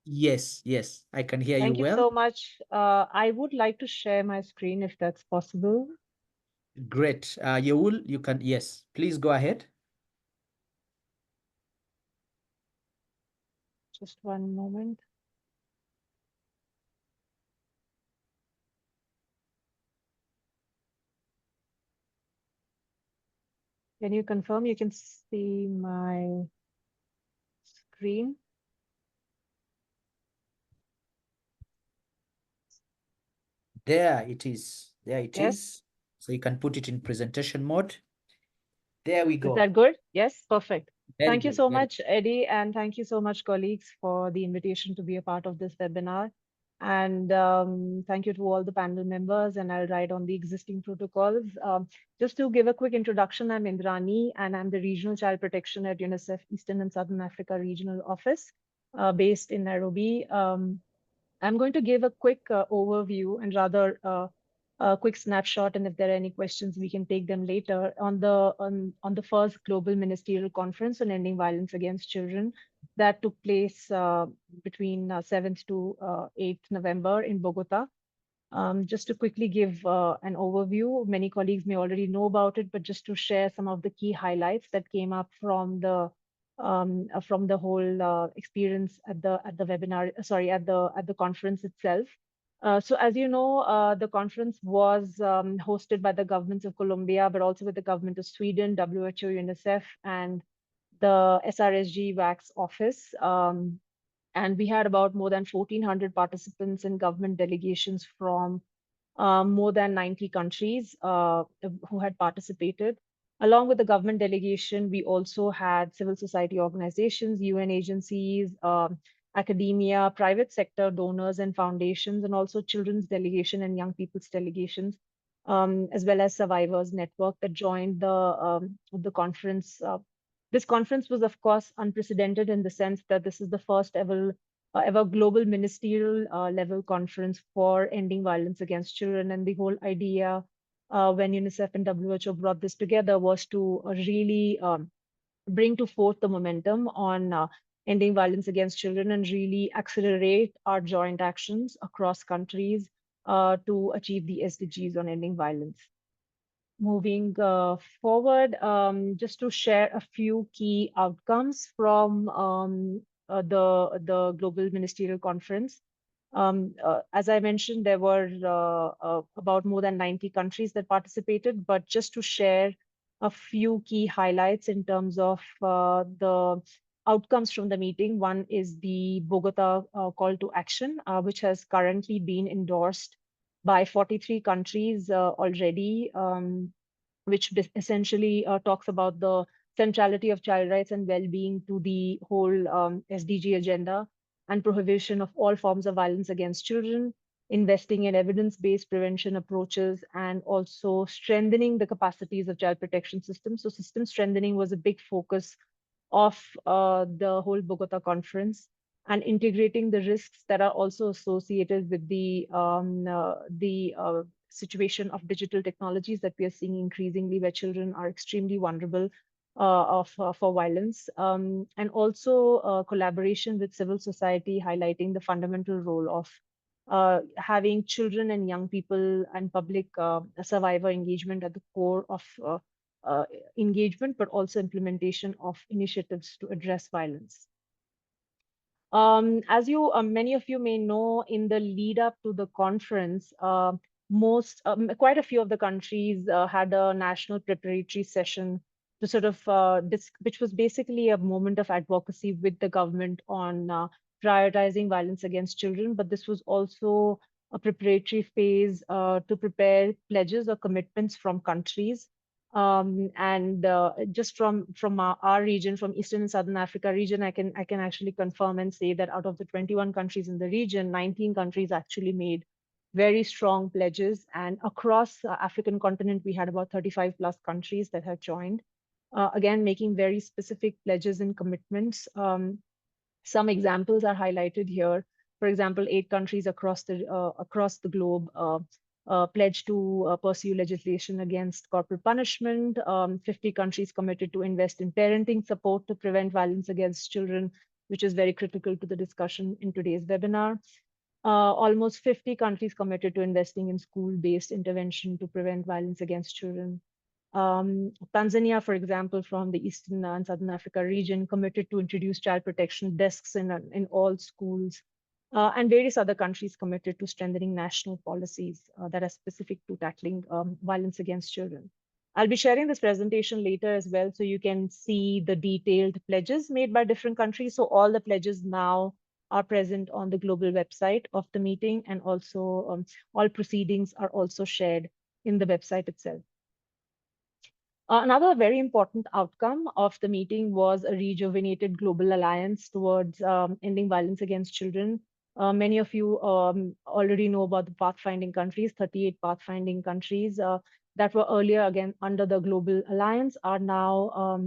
Yes, I can hear you Thank you well. so much. I would like to share my screen if that's possible. Great. You can, yes, please go ahead. Just one moment. Can you confirm you can see my screen? There it is. There it Yes. is. So you can put it in presentation mode. There we Is go. that good? Yes, perfect. Very Thank you good, so very much, Eddie, and thank you so much, colleagues, for the invitation to be a part of this webinar. And thank you to all the panel members, and I'll write on the existing protocols. Just to give a quick introduction, I'm Indrani, and I'm the Regional Child Protection at UNICEF Eastern and Southern Africa Regional Office, based in Nairobi. I'm going to give a quick overview and rather a quick snapshot, and if there are any questions, we can take them later on the first Global Ministerial Conference on Ending Violence Against Children that took place between 7th to 8th November in Bogota. Just to quickly give an overview, many colleagues may already know about it, but just to share some of the key highlights that came up from the whole experience at the webinar, sorry, at the conference itself. So as you know, the conference was hosted by the governments of Colombia, but also with the government of Sweden, WHO, UNICEF, and the ACERWC office. And we had about more than 1,400 participants and government delegations from more than 90 countries who had participated. Along with the government delegation, we also had civil society organizations, UN agencies, academia, private sector donors and foundations, and also children's delegation and young people's delegations, as well as survivors network that joined the conference. This conference was, of course, unprecedented in the sense that this is the first ever global ministerial level conference for ending violence against children. And the whole idea when UNICEF and WHO brought this together was to really bring to forth the momentum on ending violence against children and really accelerate our joint actions across countries to achieve the SDGs on ending violence. Moving forward, just to share a few key outcomes from the Global Ministerial Conference. As I mentioned, there were about more than 90 countries that participated, but just to share a few key highlights in terms of the outcomes from the meeting. One is the Bogota call to action, which has currently been endorsed by 43 countries already, which essentially talks about the centrality of child rights and well-being to the whole SDG agenda and prohibition of all forms of violence against children, investing in evidence-based prevention approaches, and also strengthening the capacities of child protection systems. So system strengthening was a big focus of the whole Bogota conference, and integrating the risks that are also associated with the situation of digital technologies that we are seeing increasingly, where children are extremely vulnerable for violence, and also collaboration with civil society, highlighting the fundamental role of having children and young people and public survivor engagement at the core of engagement, but also implementation of initiatives to address violence. As you, many of you may know, in the lead up to the conference, quite a few of the countries had a national preparatory session to sort of, which was basically a moment of advocacy with the government on prioritizing violence against children. But this was also a preparatory phase to prepare pledges or commitments from countries. And just from our region, from Eastern and Southern Africa region, I can actually confirm and say that out of the 21 countries in the region, 19 countries actually made very strong pledges. And across African continent, we had about 35 plus countries that have joined. Again, making very specific pledges and commitments. Some examples are highlighted here. For example, 8 countries across the globe pledged to pursue legislation against corporal punishment. 50 countries committed to invest in parenting support to prevent violence against children, which is very critical to the discussion in today's webinar. Almost 50 countries committed to investing in school-based intervention to prevent violence against children. Tanzania, for example, from the Eastern and Southern Africa region, committed to introduce child protection desks in all schools, and various other countries committed to strengthening national policies that are specific to tackling violence against children. I'll be sharing this presentation later as well, so you can see the detailed pledges made by different countries. So all the pledges now are present on the global website of the meeting, and also all proceedings are also shared in the website itself. Another very important outcome of the meeting was a rejuvenated global alliance towards ending violence against children. Many of you already know about the pathfinding countries. 38 pathfinding countries that were earlier, again, under the Global Alliance are now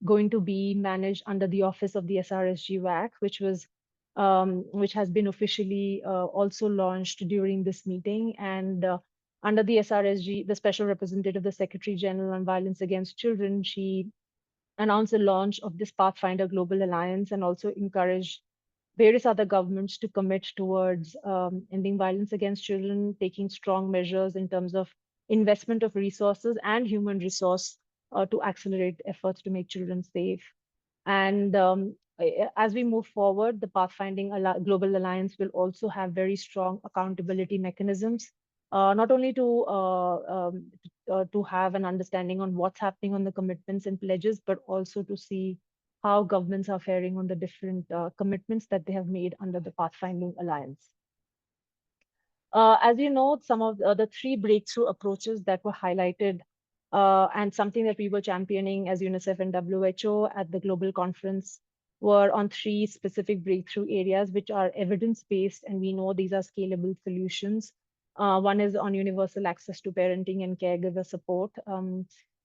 going to be managed under the office of the ACERWC, which has been officially also launched during this meeting. And under the ACERWC, the Special Representative, the Secretary General on Violence Against Children, she announced the launch of this Pathfinder Global Alliance and also encouraged various other governments to commit towards ending violence against children, taking strong measures in terms of investment of resources and human resource to accelerate efforts to make children safe. And as we move forward, the Pathfinding Global Alliance will also have very strong accountability mechanisms, not only to have an understanding on what's happening on the commitments and pledges, but also to see how governments are faring on the different commitments that they have made under the Pathfinding Alliance. As you know, some of the 3 breakthrough approaches that were highlighted and something that we were championing as UNICEF and WHO at the global conference were on 3 specific breakthrough areas, which are evidence-based, and we know these are scalable solutions. One is on universal access to parenting and caregiver support.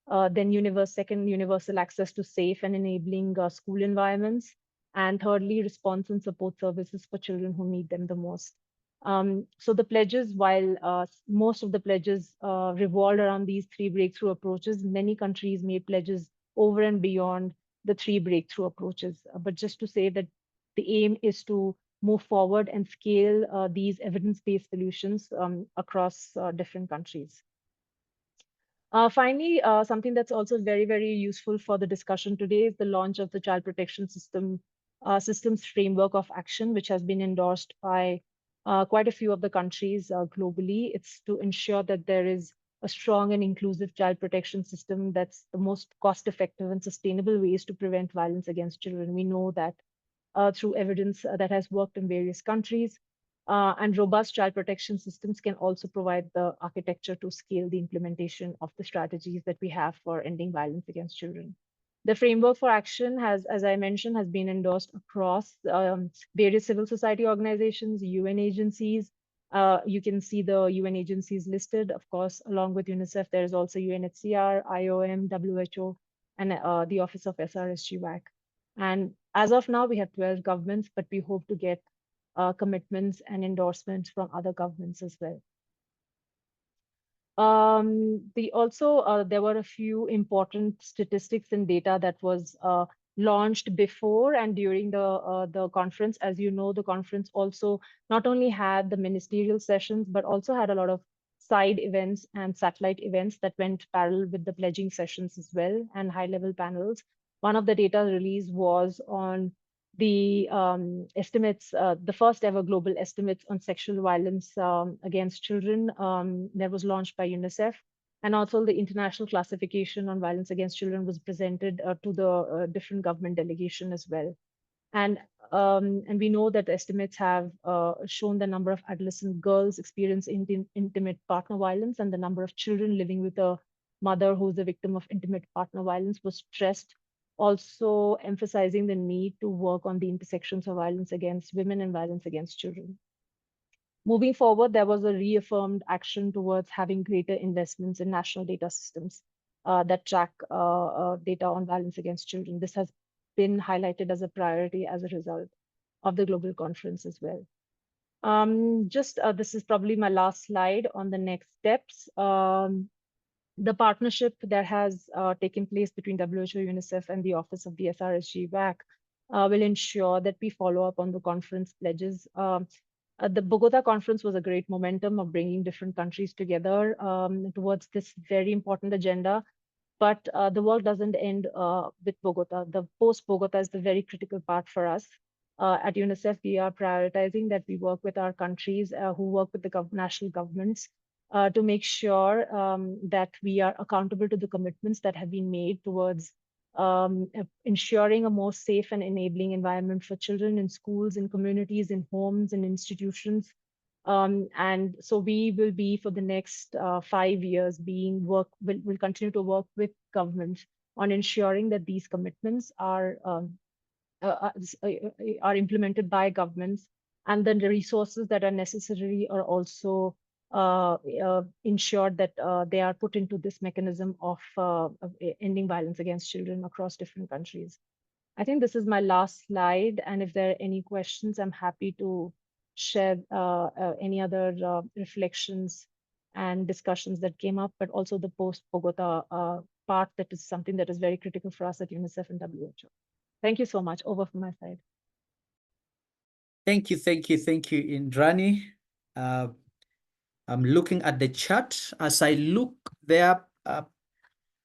Then universal access to safe and enabling school environments. And thirdly, response and support services for children who need them the most. So the pledges, while most of the pledges revolved around these 3 breakthrough approaches, many countries made pledges over and beyond the 3 breakthrough approaches. But just to say that the aim is to move forward and scale these evidence-based solutions across different countries. Finally, something that's also very, very useful for the discussion today is the launch of the Child Protection Systems Framework of Action, which has been endorsed by quite a few of the countries globally. It's to ensure that there is a strong and inclusive child protection system that's the most cost-effective and sustainable ways to prevent violence against children. We know that through evidence that has worked in various countries. And robust child protection systems can also provide the architecture to scale the implementation of the strategies that we have for ending violence against children. The framework for action has, as I mentioned, has been endorsed across various civil society organizations, UN agencies. You can see the UN agencies listed, of course, along with UNICEF. There is also UNHCR, IOM, WHO, and the Office of ACERWC. And as of now, we have 12 governments, but we hope to get commitments and endorsements from other governments as well. There were a few important statistics and data that was launched before and during the conference. As you know, the conference also not only had the ministerial sessions, but also had a lot of side events and satellite events that went parallel with the pledging sessions as well, and high-level panels. One of the data released was on the estimates, the first ever global estimates on sexual violence against children that was launched by UNICEF. And also the international classification on violence against children was presented to the different government delegation as well. And we know that the estimates have shown the number of adolescent girls experiencing intimate partner violence, and the number of children living with a mother who's a victim of intimate partner violence was stressed, also emphasizing the need to work on the intersections of violence against women and violence against children. Moving forward, there was a reaffirmed action towards having greater investments in national data systems that track data on violence against children. This has been highlighted as a priority as a result of the global conference as well. This is probably my last slide on the next steps. The partnership that has taken place between WHO, UNICEF, and the Office of the ACERWC will ensure that we follow up on the conference pledges. The Bogota conference was a great momentum of bringing different countries together towards this very important agenda. But the work doesn't end with Bogota. The post-Bogota is the very critical part for us. At UNICEF, we are prioritizing that we work with our countries who work with the national governments to make sure that we are accountable to the commitments that have been made towards ensuring a more safe and enabling environment for children in schools, in communities, in homes, in institutions. And so we will be, for the next 5 years, will continue to work with governments on ensuring that these commitments are implemented by governments, and then the resources that are necessary are also ensured that they are put into this mechanism of ending violence against children across different countries. I think this is my last slide, and if there are any questions, I'm happy to share any other reflections and discussions that came up, but also the post-Bogota part that is something that is very critical for us at UNICEF and WHO. Thank you so much. Over from my side. Thank you, Indrani. I'm looking at the chat. As I look there,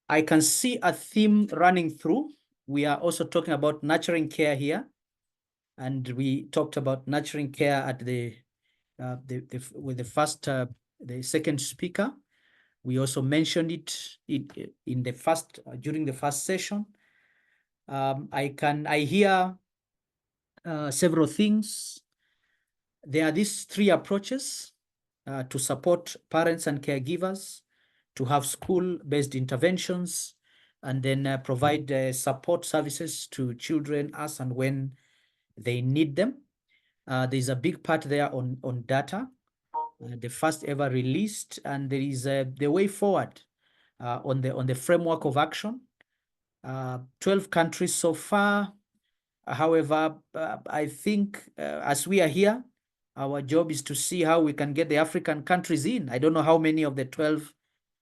I can see a theme running through. We are also talking about nurturing care here, and we talked about nurturing care at with the second speaker. We also mentioned it in the during the first session. I hear several things. There are these three approaches to support parents and caregivers, to have school-based interventions, and then provide support services to children as and when they need them. There's a big part there on data, the first ever released, and there is the way forward on the framework of action. 12 countries so far. However, I think as we are here, our job is to see how we can get the African countries in. I don't know how many of the 12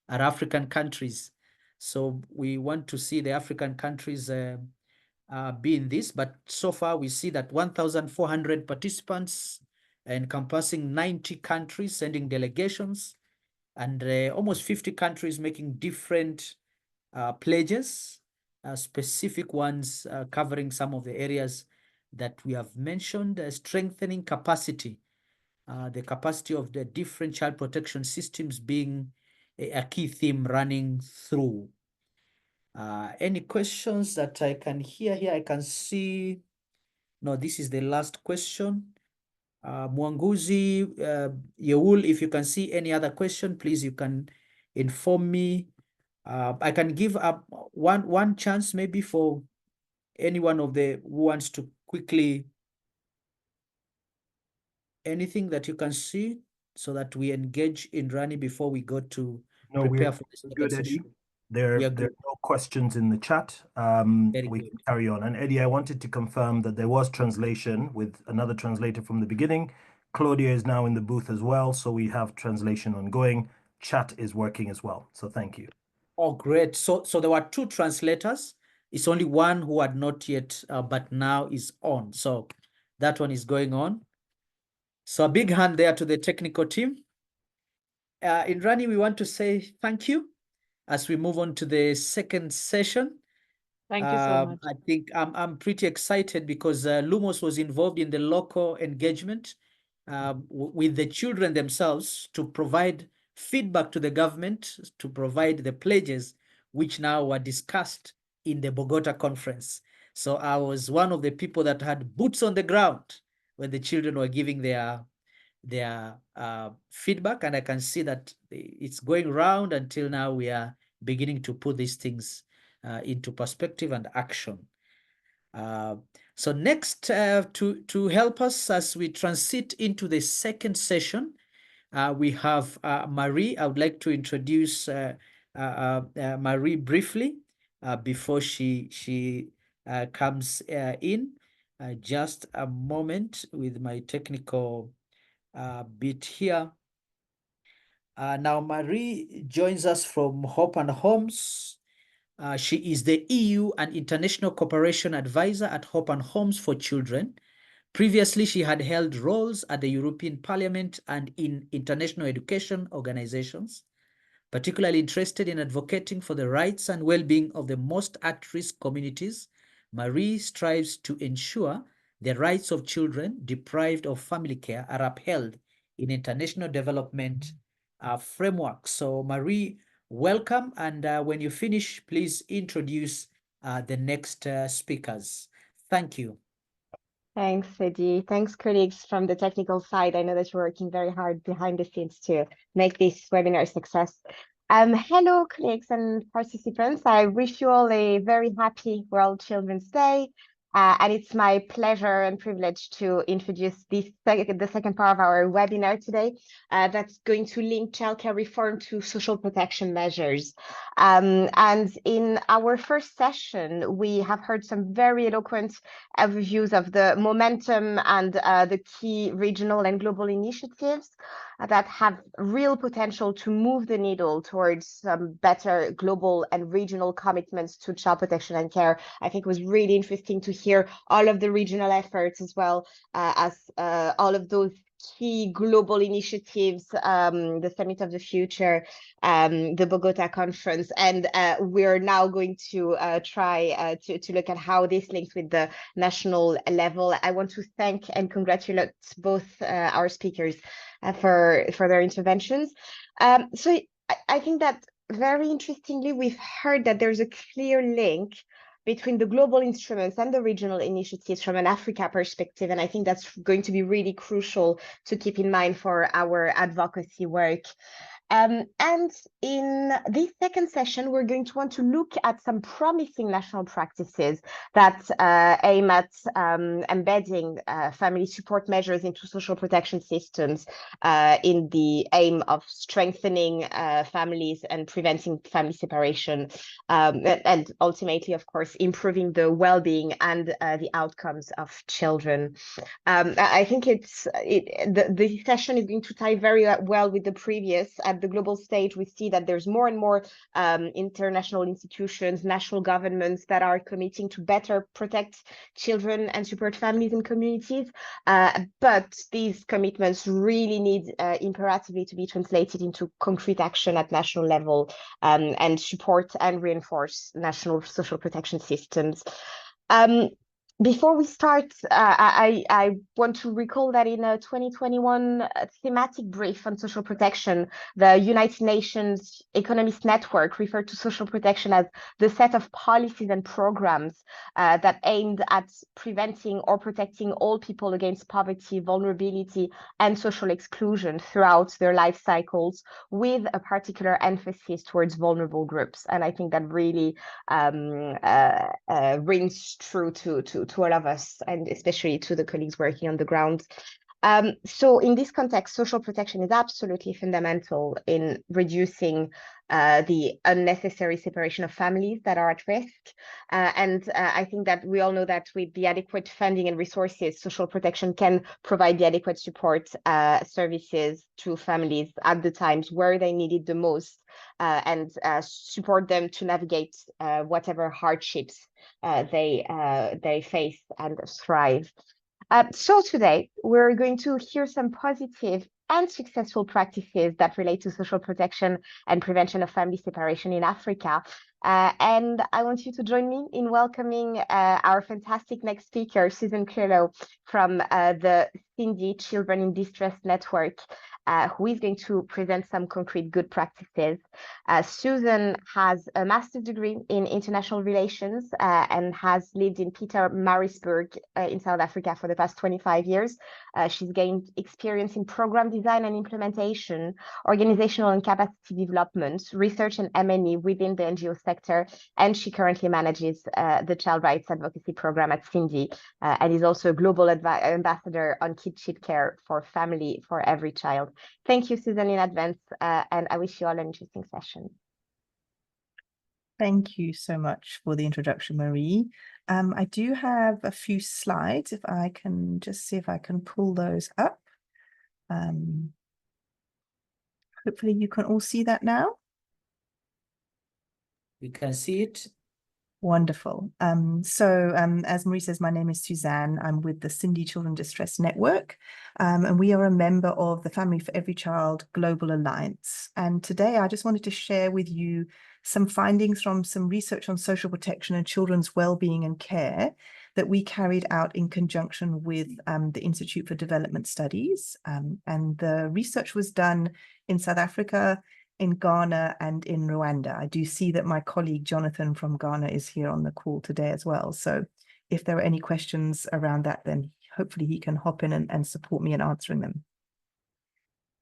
are African countries. So we want to see the African countries be in this, but so far we see that 1,400 participants encompassing 90 countries sending delegations, and almost 50 countries making different pledges, specific ones covering some of the areas that we have mentioned, strengthening capacity, the capacity of the different child protection systems being a key theme running through. Any questions that I can hear here? I can see, no, this is the last question. Mwanguzi, Yeul, if you can see any other question, please, you can inform me. I can give up one chance maybe for anyone of who wants to quickly, anything that you can see so that we engage Indrani before we go to prepare for this good, session. Eddie. There are no questions in the chat. We can carry on. And Eddie, I wanted to confirm that there was translation with another translator from the beginning. Claudia is now in the booth as well, so we have translation ongoing. Chat is working as well, so thank you. Oh, great. So there were two translators. It's only one who had not yet, but now is on. So that one is going on. So a big hand there to the technical team. Indrani, we want to say thank you as we move on to the second session. Thank you so much. I think I'm pretty excited because Lumos was involved in the local engagement with the children themselves to provide feedback to the government, to provide the pledges, which now were discussed in the Bogota conference. So I was one of the people that had boots on the ground when the children were giving their feedback, and I can see that it's going round until now. We are beginning to put these things into perspective and action. So next, to help us as we transit into the second session, we have Marie. I would like to introduce Marie briefly before she comes in. Just a moment with my technical bit here. Now Marie joins us from Hope and Homes. She is the EU and International Cooperation Advisor at Hope and Homes for Children. Previously, she had held roles at the European Parliament and in international education organizations. Particularly interested in advocating for the rights and well-being of the most at-risk communities, Marie strives to ensure the rights of children deprived of family care are upheld in international development frameworks. So Marie, welcome. And when you finish, please introduce the next speakers. Thank you. Thanks, Eddie. Thanks, colleagues from the technical side. I know that you're working very hard behind the scenes to make this webinar a success. Hello, colleagues and participants. I wish you all a very happy World Children's Day. And it's my pleasure and privilege to introduce the second part of our webinar today that's going to link childcare reform to social protection measures. And in our first session, we have heard some very eloquent overviews of the momentum and the key regional and global initiatives that have real potential to move the needle towards some better global and regional commitments to child protection and care. I think it was really interesting to hear all of the regional efforts as well as all of those key global initiatives, the Summit of the Future, the Bogota Conference, and we're now going to try to look at how this links with the national level. I want to thank and congratulate both our speakers for their interventions. So I think that very interestingly, we've heard that there's a clear link between the global instruments and the regional initiatives from an Africa perspective. And I think that's going to be really crucial to keep in mind for our advocacy work. And in this second session, we're going to want to look at some promising national practices that aim at embedding family support measures into social protection systems in the aim of strengthening families and preventing family separation, and ultimately, of course, improving the well-being and the outcomes of children. I think the session is going to tie very well with the previous. At the global stage, we see that there's more and more international institutions, national governments that are committing to better protect children and support families and communities. But these commitments really need imperatively to be translated into concrete action at national level and support and reinforce national social protection systems. Before we start, I want to recall that in a 2021 thematic brief on social protection, the United Nations Economist Network referred to social protection as the set of policies and programs that aimed at preventing or protecting all people against poverty, vulnerability, and social exclusion throughout their life cycles, with a particular emphasis towards vulnerable groups. And I think that really rings true to all of us, and especially to the colleagues working on the ground. So in this context, social protection is absolutely fundamental in reducing the unnecessary separation of families that are at risk. And I think that we all know that with the adequate funding and resources, social protection can provide the adequate support services to families at the times where they need it the most, and support them to navigate whatever hardships they face and thrive. So today, we're going to hear some positive and successful practices that relate to social protection and prevention of family separation in Africa. And I want you to join me in welcoming our fantastic next speaker, Susan Crillo from the Cindy Children in Distress Network, who is going to present some concrete good practices. Susan has a master's degree in international relations and has lived in Pietermaritzburg in South Africa for the past 25 years. She's gained experience in program design and implementation, organizational and capacity development, research and M&E within the NGO sector, and she currently manages the Child Rights Advocacy Program at Cindy, and is also a global ambassador on kinship care for family for every child. Thank you, Susan, in advance, and I wish you all an interesting session. Thank you so much for the introduction, Marie. I do have a few slides, if I can just see if I can pull those up. Hopefully you can all see that now. We can see it. Wonderful. As Marie says, my name is Suzanne. I'm with the Cindy Children Distress Network, and we are a member of the Family for Every Child Global Alliance. And today I just wanted to share with you some findings from some research on social protection and children's well-being and care that we carried out in conjunction with the Institute for Development Studies. And the research was done in South Africa, in Ghana, and in Rwanda. I do see that my colleague Jonathan from Ghana is here on the call today as well. So if there are any questions around that, then hopefully he can hop in and support me in answering them.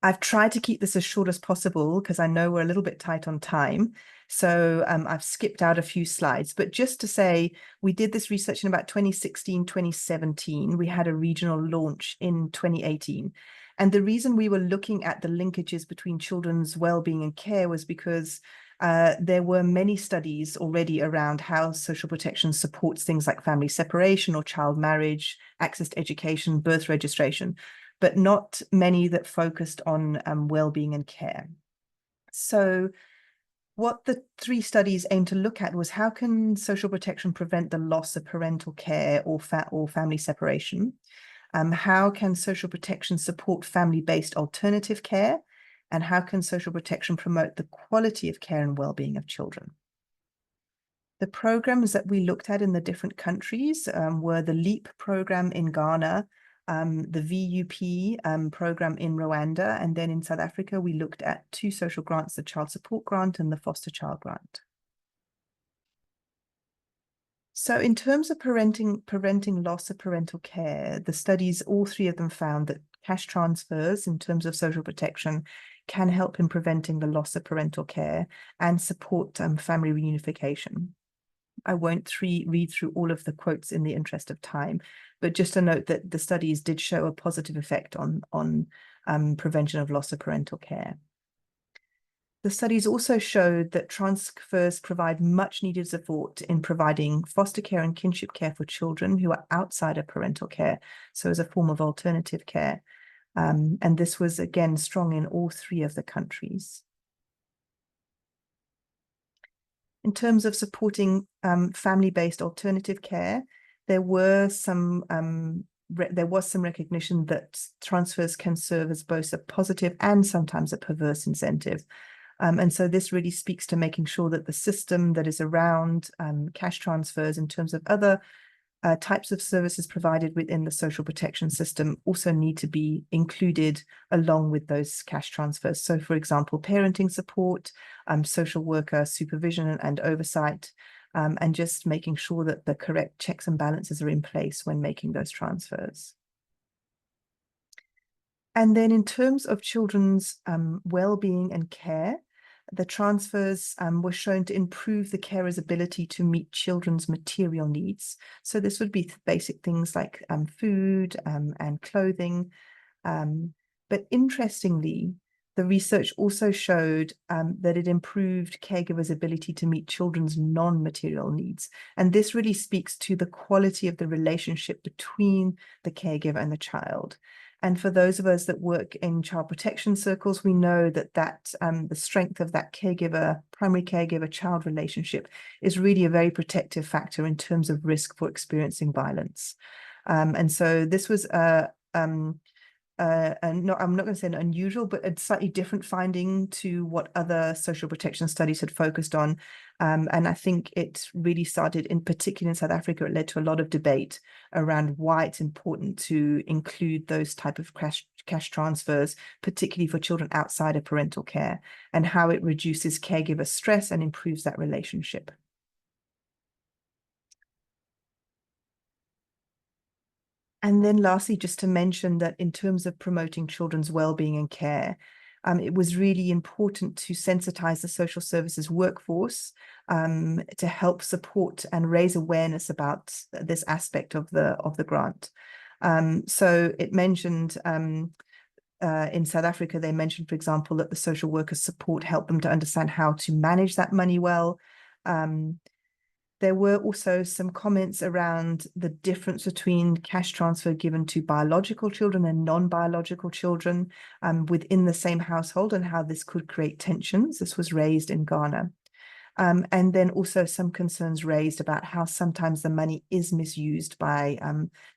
I've tried to keep this as short as possible because I know we're a little bit tight on time. So I've skipped out a few slides, but just to say, we did this research in about 2016, 2017. We had a regional launch in 2018. And the reason we were looking at the linkages between children's well-being and care was because there were many studies already around how social protection supports things like family separation or child marriage, access to education, birth registration, but not many that focused on well-being and care. So what the 3 studies aimed to look at was how can social protection prevent the loss of parental care or family separation? How can social protection support family-based alternative care? And how can social protection promote the quality of care and well-being of children? The programs that we looked at in the different countries were the LEAP program in Ghana, the VUP program in Rwanda, and then in South Africa, we looked at 2 social grants, the Child Support Grant and the Foster Child Grant. So in terms of preventing loss of parental care, the studies, all 3 of them found that cash transfers in terms of social protection can help in preventing the loss of parental care and support family reunification. I won't read through all of the quotes in the interest of time, but just to note that the studies did show a positive effect on prevention of loss of parental care. The studies also showed that transfers provide much needed support in providing foster care and kinship care for children who are outside of parental care, so as a form of alternative care. And this was again strong in all 3 of the countries. In terms of supporting family-based alternative care, there was some recognition that transfers can serve as both a positive and sometimes a perverse incentive. And so this really speaks to making sure that the system that is around cash transfers in terms of other types of services provided within the social protection system also need to be included along with those cash transfers. So for example, parenting support, social worker supervision and oversight, and just making sure that the correct checks and balances are in place when making those transfers. And then in terms of children's well-being and care, the transfers were shown to improve the carer's ability to meet children's material needs. So this would be basic things like food and clothing. But interestingly, the research also showed that it improved caregivers' ability to meet children's non-material needs. And this really speaks to the quality of the relationship between the caregiver and the child. And for those of us that work in child protection circles, we know that the strength of that caregiver, primary caregiver-child relationship is really a very protective factor in terms of risk for experiencing violence. And so this was I'm not going to say an unusual, but a slightly different finding to what other social protection studies had focused on. And I think it really started, in particular in South Africa, it led to a lot of debate around why it's important to include those type of cash transfers, particularly for children outside of parental care, and how it reduces caregiver stress and improves that relationship. And then lastly, just to mention that in terms of promoting children's well-being and care, it was really important to sensitize the social services workforce to help support and raise awareness about this aspect of the grant. So it mentioned in South Africa, they mentioned, for example, that the social workers' support helped them to understand how to manage that money well. There were also some comments around the difference between cash transfer given to biological children and non-biological children within the same household and how this could create tensions. This was raised in Ghana. And then also some concerns raised about how sometimes the money is misused by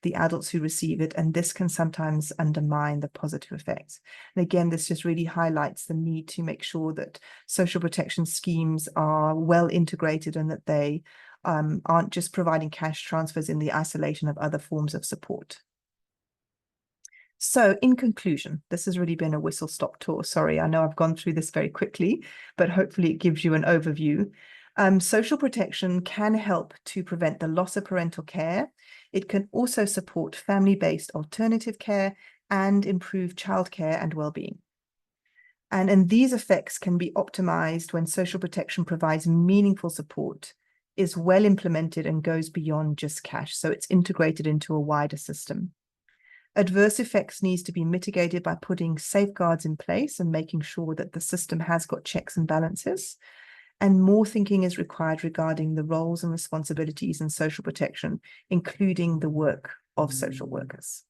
the adults who receive it, and this can sometimes undermine the positive effects. And again, this just really highlights the need to make sure that social protection schemes are well integrated and that they aren't just providing cash transfers in the isolation of other forms of support. So in conclusion, this has really been a whistle-stop tour. Sorry, I know I've gone through this very quickly, but hopefully it gives you an overview. Social protection can help to prevent the loss of parental care. It can also support family-based alternative care and improve childcare and well-being. And these effects can be optimized when social protection provides meaningful support, is well implemented and goes beyond just cash. So it's integrated into a wider system. Adverse effects needs to be mitigated by putting safeguards in place and making sure that the system has got checks and balances. And more thinking is required regarding the roles and responsibilities in social protection, including the work of social workers.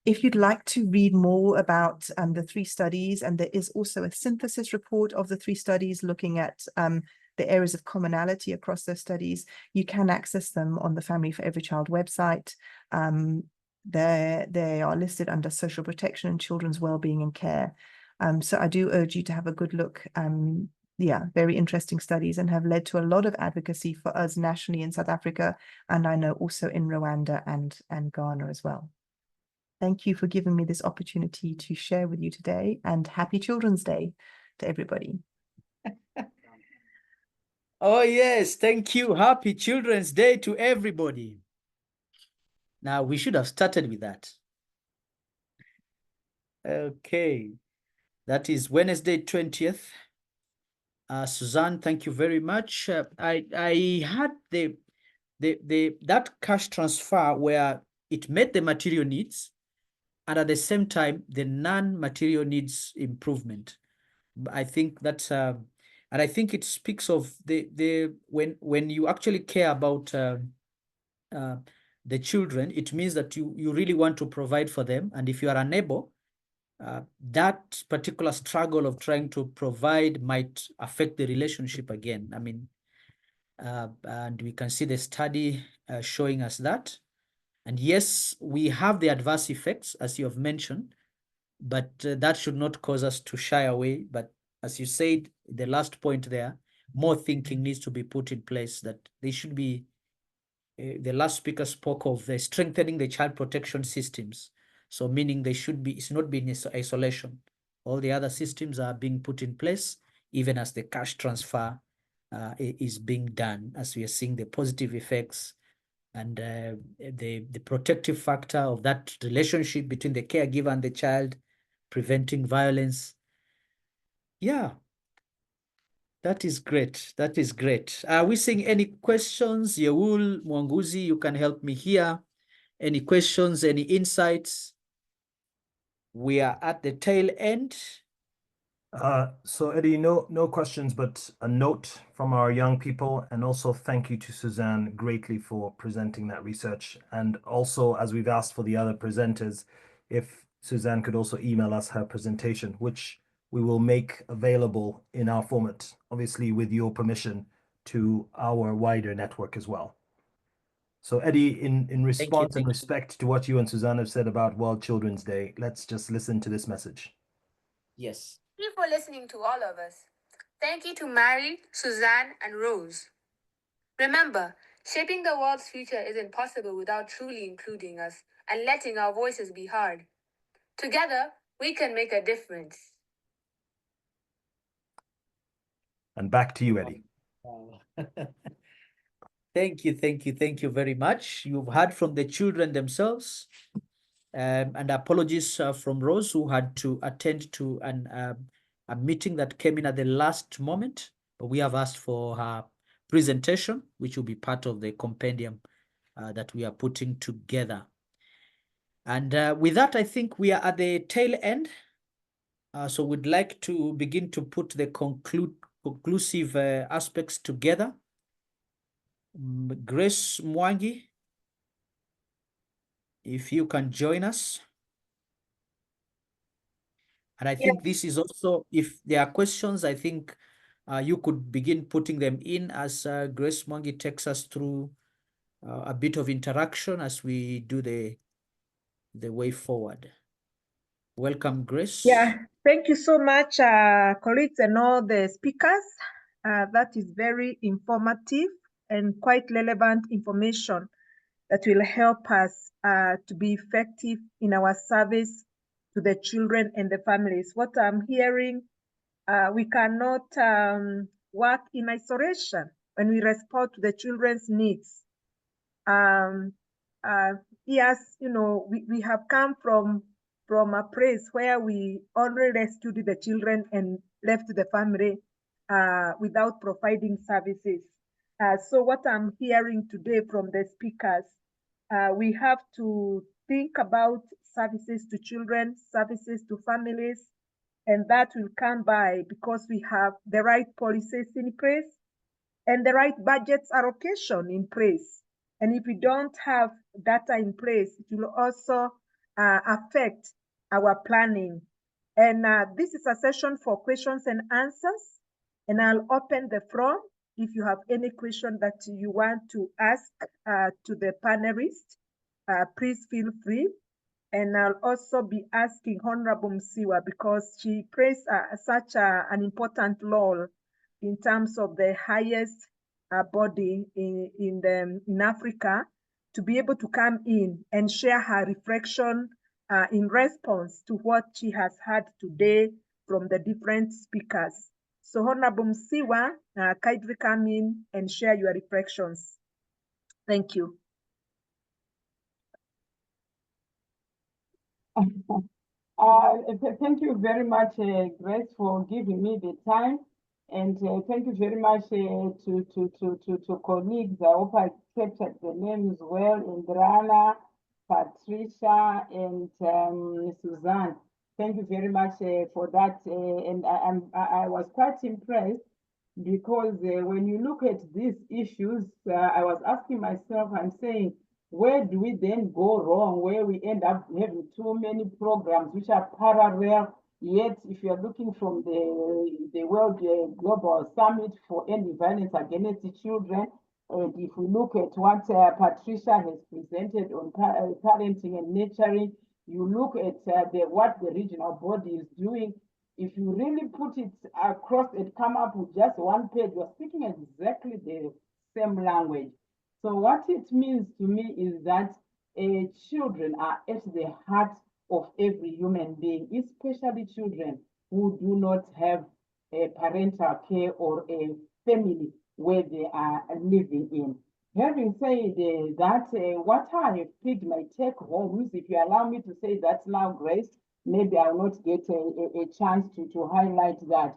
If you'd like to read more about the 3 studies, and there is also a synthesis report of the 3 studies looking at the areas of commonality across those studies, you can access them on the Family for Every Child website. They are listed under social protection and children's well-being and care. So I do urge you to have a good look. Yeah, very interesting studies and have led to a lot of advocacy for us nationally in South Africa, and I know also in Rwanda and Ghana as well. Thank you for giving me this opportunity to share with you today, and happy Children's Day to everybody. Oh, yes, thank you. Happy Children's Day to everybody. Now, we should have started with that. Okay, that is Wednesday, 20th. Suzanne, thank you very much. I had that cash transfer where it met the material needs, and at the same time, the non-material needs improvement. I think that's and I think it speaks of when you actually care about the children, it means that you really want to provide for them, and if you are unable, that particular struggle of trying to provide might affect the relationship again. I mean, and we can see the study showing us that. And yes, we have the adverse effects, as you have mentioned, but that should not cause us to shy away. But as you said, the last point there, more thinking needs to be put in place, that they should be, the last speaker spoke of strengthening the child protection systems. So meaning they should be, it's not being in isolation. All the other systems are being put in place, even as the cash transfer is being done, as we are seeing the positive effects and the protective factor of that relationship between the caregiver and the child, preventing violence. Yeah, that is great. That is great. Are we seeing any questions? Yeul, Mwanguzi, you can help me here. Any questions, any insights? We are at the tail end. So Eddie, no questions, but a note from our young people, and also thank you to Suzanne greatly for presenting that research. And also, as we've asked for the other presenters, if Suzanne could also email us her presentation, which we will make available in our format, obviously with your permission, to our wider network as well. So Eddie, in response and respect to what you and Suzanne have said about World Children's Day, let's just listen to this message. Yes. Thank you for listening to all of us. Thank you to Mary, Suzanne, and Rose. Remember, shaping the world's future isn't possible without truly including us and letting our voices be heard. Together, we can make a difference. And back to you, Eddie. Wow. Thank you very much. You've heard from the children themselves. And apologies from Rose, who had to attend to an a meeting that came in at the last moment, but we have asked for her presentation, which will be part of the compendium that we are putting together. And with that, I think we are at the tail end. So we'd like to begin to put the conclusive aspects together. Grace Mwangi, if you can join us. And I think this is also, if there are questions, I think you could begin putting them in as Grace Mwangi takes us through a bit of interaction as we do the way forward. Welcome, Grace. Yeah, thank you so much, colleagues and all the speakers. That is very informative and quite relevant information that will help us to be effective in our service to the children and the families. What I'm hearing, we cannot work in isolation when we respond to the children's needs. Yes, you know, we have come from a place where we only rescued the children and left the family without providing services. So what I'm hearing today from the speakers, we have to think about services to children, services to families, and that will come by because we have the right policies in place and the right budgets allocation in place. And if we don't have data in place, it will also affect our planning. And this is a session for questions and answers. And I'll open the floor if you have any question that you want to ask to the panelists, please feel free. And I'll also be asking Honorable Musiwa because she plays such an important role in terms of the highest body in Africa to be able to come in and share her reflection in response to what she has heard today from the different speakers. So Honorable Musiwa, kindly come in and share your reflections. Thank you. Thank you very much, Grace, for giving me the time. And thank you very much to colleagues. I hope I captured the names well. Indrana, Patricia, and Suzanne. Thank you very much for that. And I was quite impressed because when you look at these issues, I was asking myself, I'm saying, where do we then go wrong, where we end up having too many programs which are parallel, yet if you're looking from the World Global Summit for Ending Violence Against Children, and if we look at what Patricia has presented on parenting and nurturing, you look at what the regional body is doing, if you really put it across and come up with just one page, you're speaking exactly the same language. So what it means to me is that children are at the heart of every human being, especially children who do not have a parental care or a family where they are living in. Having said that, what I have picked my take homes, if you allow me to say that now, Grace, maybe I will not get a chance to highlight that,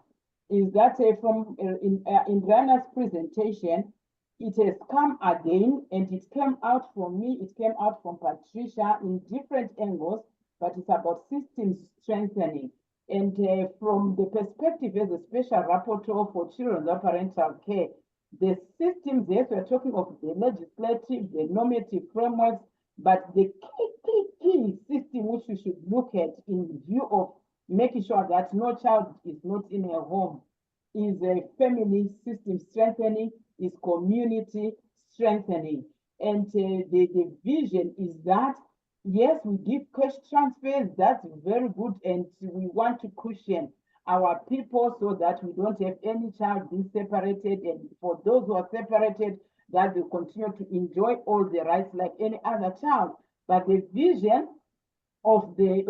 is that from in Rana's presentation, it has come again, and it came out from me, it came out from Patricia in different angles, but it's about systems strengthening. And from the perspective as a special rapporteur for Children Without Parental Care, the systems, yes, we're talking of the legislative, the normative frameworks, but the key system which we should look at in view of making sure that no child is not in a home is a family system strengthening, is community strengthening. And the vision is that, yes, we give cash transfers, that's very good, and we want to cushion our people so that we don't have any child being separated, and for those who are separated, that they continue to enjoy all the rights like any other child. But the vision of the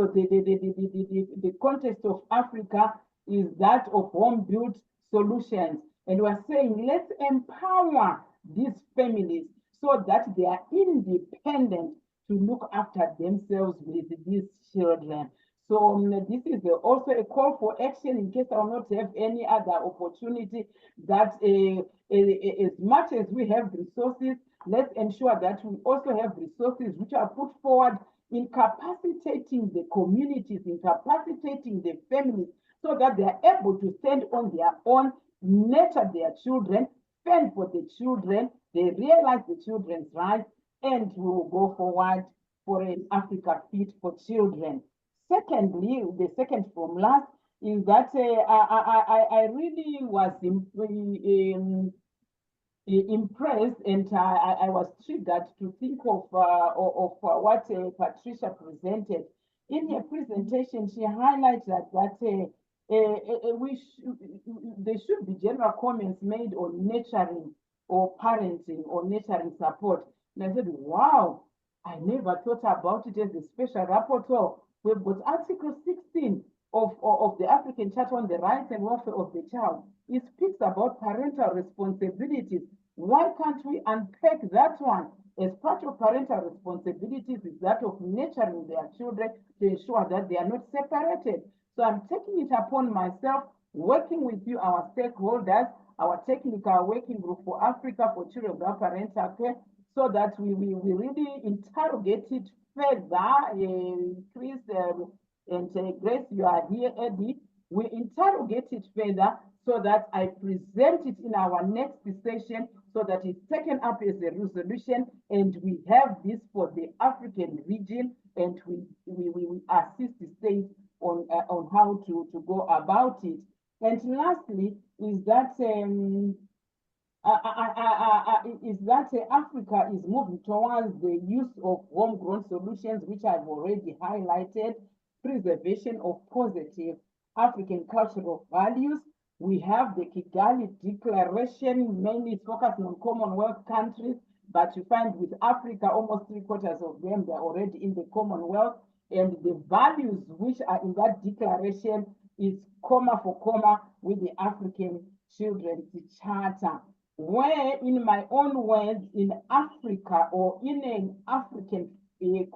context of Africa is that of home-built solutions. And we're saying, let's empower these families so that they are independent to look after themselves with these children. So this is also a call for action in case I will not have any other opportunity that as much as we have resources, let's ensure that we also have resources which are put forward in capacitating the communities, in capacitating the families, so that they are able to stand on their own, nurture their children, fend for the children, they realize the children's rights, and we will go forward for an Africa fit for children. Secondly, the second from last is that I really was impressed, and I was triggered to think of what Patricia presented. In her presentation, she highlighted that there should be general comments made on nurturing or parenting or nurturing support. And I said, wow, I never thought about it as a special rapporteur. We've got Article 16 of the African Charter on the Rights and Welfare of the Child. It speaks about parental responsibilities. Why can't we unpack that one? As part of parental responsibilities is that of nurturing their children to ensure that they are not separated. So I'm taking it upon myself, working with you, our stakeholders, our technical working group for Africa for Children Without Parental Care, so that we really interrogate it further. Chris and Grace, you are here, Eddie. We interrogate it further so that I present it in our next session so that it's taken up as a resolution, and we have this for the African region, and we assist the states on how to go about it. And lastly is that Africa is moving towards the use of homegrown solutions, which I've already highlighted, preservation of positive African cultural values. We have the Kigali Declaration, mainly focusing on Commonwealth countries, but you find with Africa, almost 3/4 of them, they're already in the Commonwealth. And the values which are in that declaration is comma for comma with the African Children's Charter, where in my own words, in Africa or in an African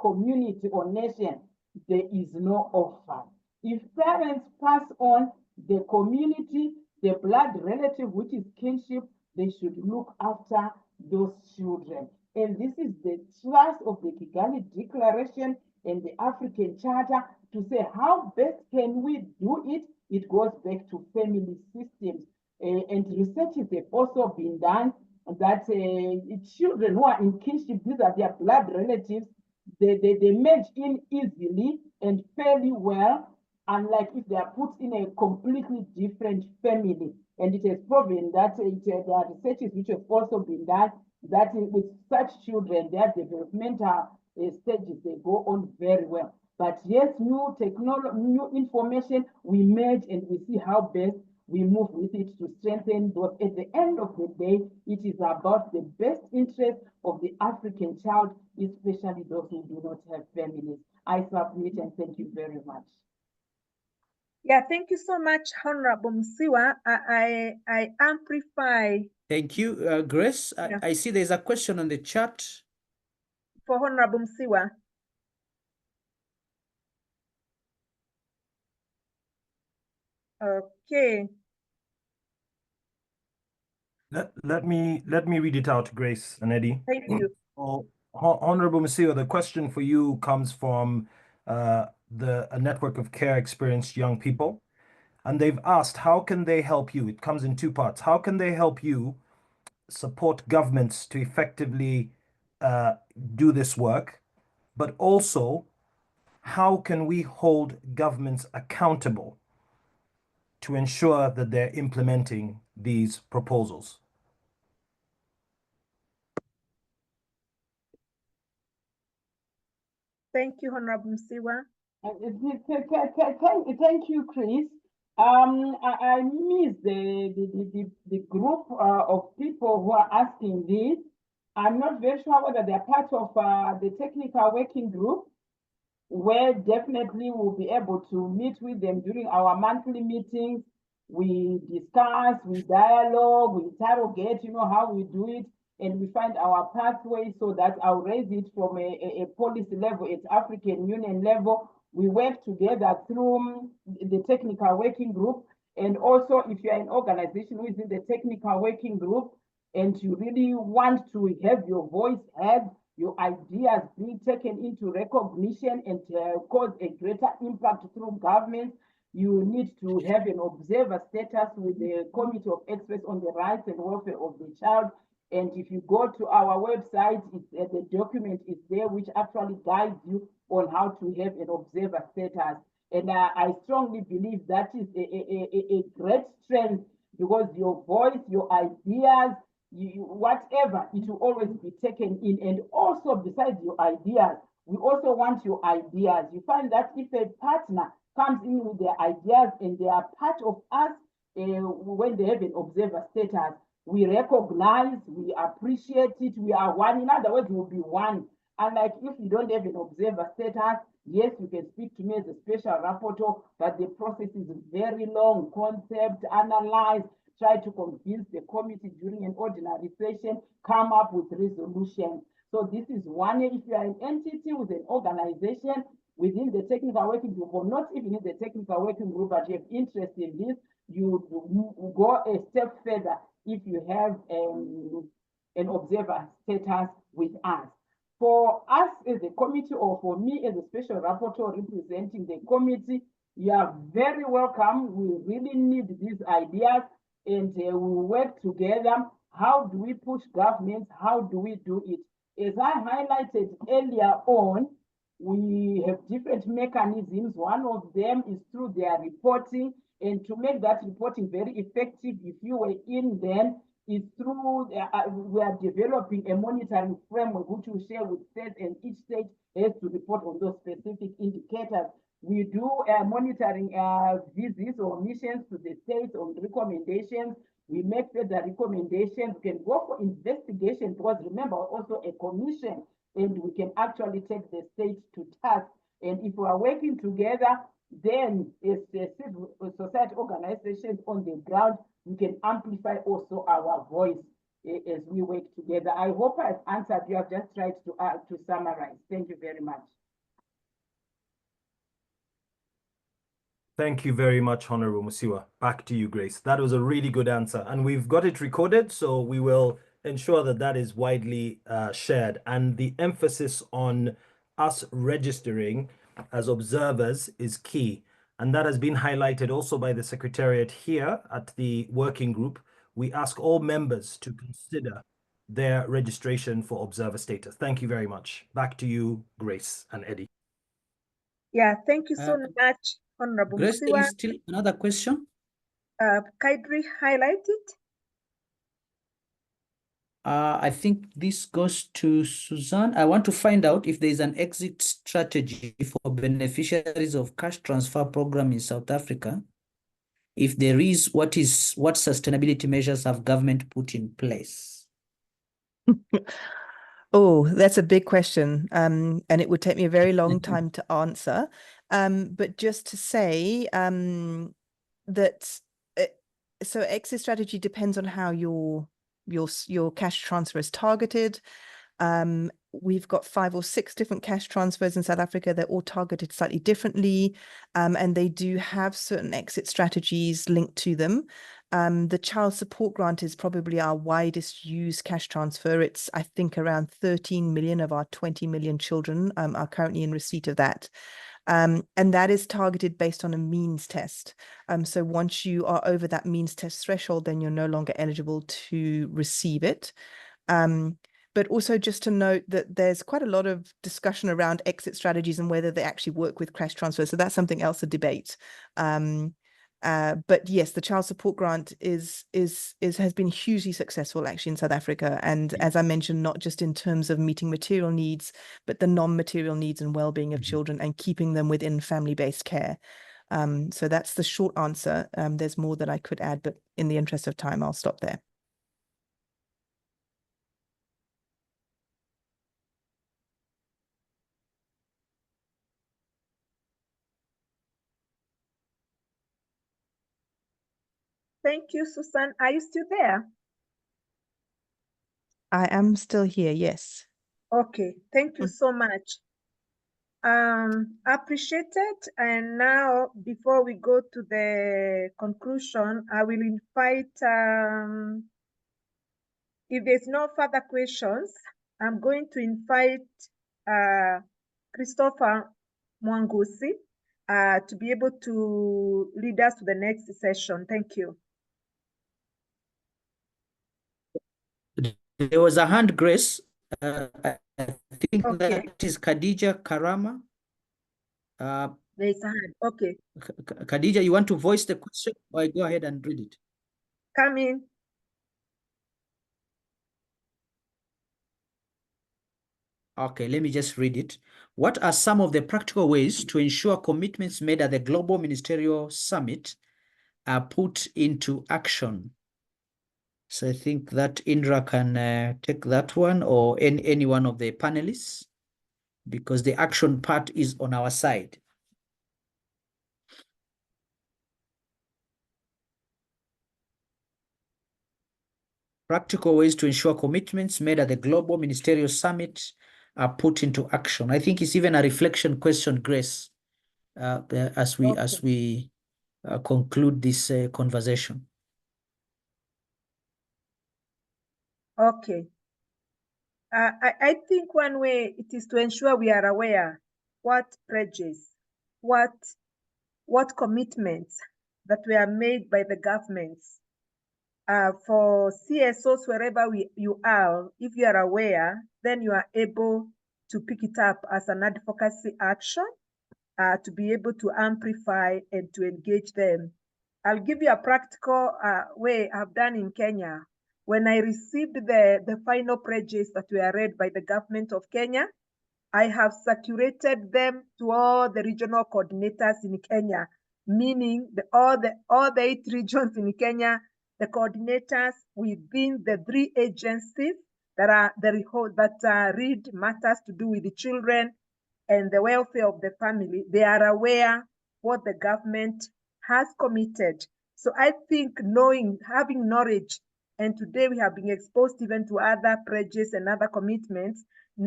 community or nation, there is no orphan. If parents pass on the community, the blood relative, which is kinship, they should look after those children. And this is the thrust of the Kigali Declaration and the African Charter, to say how best can we do it. It goes back to family systems. And researches have also been done that children who are in kinship, these are their blood relatives, they merge in easily and fairly well, unlike if they are put in a completely different family. And it has proven that there are researches which have also been done that with such children, their developmental stages, they go on very well. But yes, new technology, new information, we merge and we see how best we move with it to strengthen those. At the end of the day, it is about the best interest of the African child, especially those who do not have families. I submit and thank you very much. Yeah, thank you so much, Honorable Musiwa. I amplify. Thank you, Grace. Yeah. I see there's a question on the chat. For Honorable Musiwa. Okay. Let me read it out, Grace and Eddie. Thank you. Honorable Musiwa, the question for you comes from a network of care experienced young people, and they've asked, how can they help you? It comes in two parts. How can they help you support governments to effectively do this work? But also, how can we hold governments accountable to ensure that they're implementing these proposals? Thank you, Honorable Musiwa. Thank you, Chris. I miss the group of people who are asking this. I'm not very sure whether they're part of the technical working group, where definitely we'll be able to meet with them during our monthly meetings. We discuss, we dialogue, we interrogate, how we do it, and we find our pathway so that I'll raise it from a policy level at African Union level, We work together through the technical working group. And also, if you are an organization who is in the technical working group and you really want to have your voice heard, your ideas being taken into recognition and cause a greater impact through government, you need to have an observer status with the Committee of Experts on the Rights and Welfare of the Child. And if you go to our website, the document is there which actually guides you on how to have an observer status. And I strongly believe that is a great strength, because your voice, your ideas, whatever, it will always be taken in. And also, besides your ideas, we also want your ideas. You find that if a partner comes in with their ideas and they are part of us when they have an observer status, we recognize, we appreciate it, we are one. In other words, we'll be one. Unlike if you don't have an observer status, yes, you can speak to me as a special rapporteur, but the process is very long. Concept, analyze, try to convince the committee during an ordinary session, come up with resolutions. So this is one. If you are an entity with an organization within the technical working group, or not even in the technical working group, but you have interest in this, you go a step further if you have an observer status with us. For us as a committee, or for me as a special rapporteur representing the committee, you are very welcome. We really need these ideas, and we work together. How do we push governments? How do we do it? As I highlighted earlier on, we have different mechanisms. One of them is through their reporting, and to make that reporting very effective, if you were in then, is through, we are developing a monitoring framework which we share with states, and each state has to report on those specific indicators. We do monitoring visits or missions to the states on recommendations. We make further recommendations. We can go for investigation, because remember, also a commission, and we can actually take the state to task. And if we are working together, then as civil society organizations on the ground, we can amplify also our voice as we work together. I hope I've answered you. I've just tried to summarize. Thank you very much. Thank you very much, Honorable Musiwa. Back to you, Grace. That was a really good answer, and we've got it recorded, so we will ensure that that is widely shared. And the emphasis on us registering as observers is key. And that has been highlighted also by the Secretariat here at the working group. We ask all members to consider their registration for observer status. Thank you very much. Back to you, Grace and Eddie. Yeah, thank you so much, Honorable Grace, there Musiwa. is still another question. Kindly highlight it. I think this goes to Suzanne. I want to find out if there is an exit strategy for beneficiaries of cash transfer program in South Africa. If there is, what sustainability measures have government put in place? Oh, that's a big question. And it would take me a very long time to answer. But just to say that so exit strategy depends on how your cash transfer is targeted. We've got 5 or 6 different cash transfers in South Africa. They're all targeted slightly differently, and they do have certain exit strategies linked to them. The child support grant is probably our widest used cash transfer. It's, I think, around 13 million of our 20 million children are currently in receipt of that. And that is targeted based on a means test. So once you are over that means test threshold, then you're no longer eligible to receive it. But also just to note that there's quite a lot of discussion around exit strategies and whether they actually work with cash transfer. So that's something else to debate. But yes, the child support grant has been hugely successful actually in South Africa. And as I mentioned, not just in terms of meeting material needs, but the non-material needs and well-being of children and keeping them within family-based care. So that's the short answer. There's more that I could add, but in the interest of time, I'll stop there. Thank you, Susan. Are you still there? I am still here, yes. Okay, thank you so much. Appreciated. And now, before we go to the conclusion, I will invite, if there's no further questions, I'm going to invite Christopher Mwangusi to be able to lead us to the next session. Thank you. There was a hand, Grace. I think Okay. that is Khadija Karama. There's a hand. Okay. Khadija, you want to voice the question, or I go ahead and read it? Come in. Okay, let me just read it. What are some of the practical ways to ensure commitments made at the Global Ministerial Summit are put into action? So I think that Indra can take that one, or any one of the panelists, because the action part is on our side. Practical ways to ensure commitments made at the Global Ministerial Summit are put into action. I think it's even a reflection question, Grace, as we conclude this conversation. Okay. I think one way it is to ensure we are aware what pledges, what commitments that were made by the governments. For CSOs, wherever you are, if you are aware, then you are able to pick it up as an advocacy action to be able to amplify and to engage them. I'll give you a practical way I've done in Kenya. When I received the final pledges that were read by the government of Kenya, I have circulated them to all the regional coordinators in Kenya, meaning all the 8 regions in Kenya, the coordinators within the 3 agencies that are read matters to do with the children and the welfare of the family. They are aware what the government has committed. So I think having knowledge, and today we have been exposed even to other pledges and other commitments,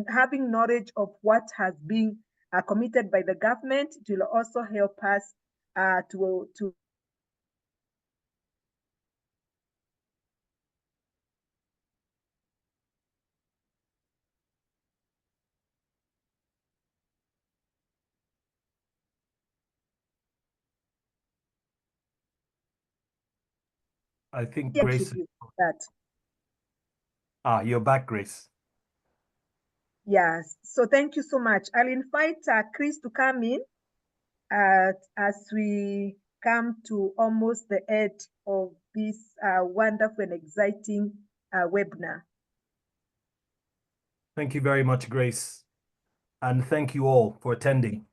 having knowledge of what has been committed by the government, it will also help us to I think Grace. that. You're back, Grace. Yes. So thank you so much. I'll invite Chris to come in as we come to almost the end of this wonderful and exciting webinar. Thank you very much, Grace. And thank you all for attending.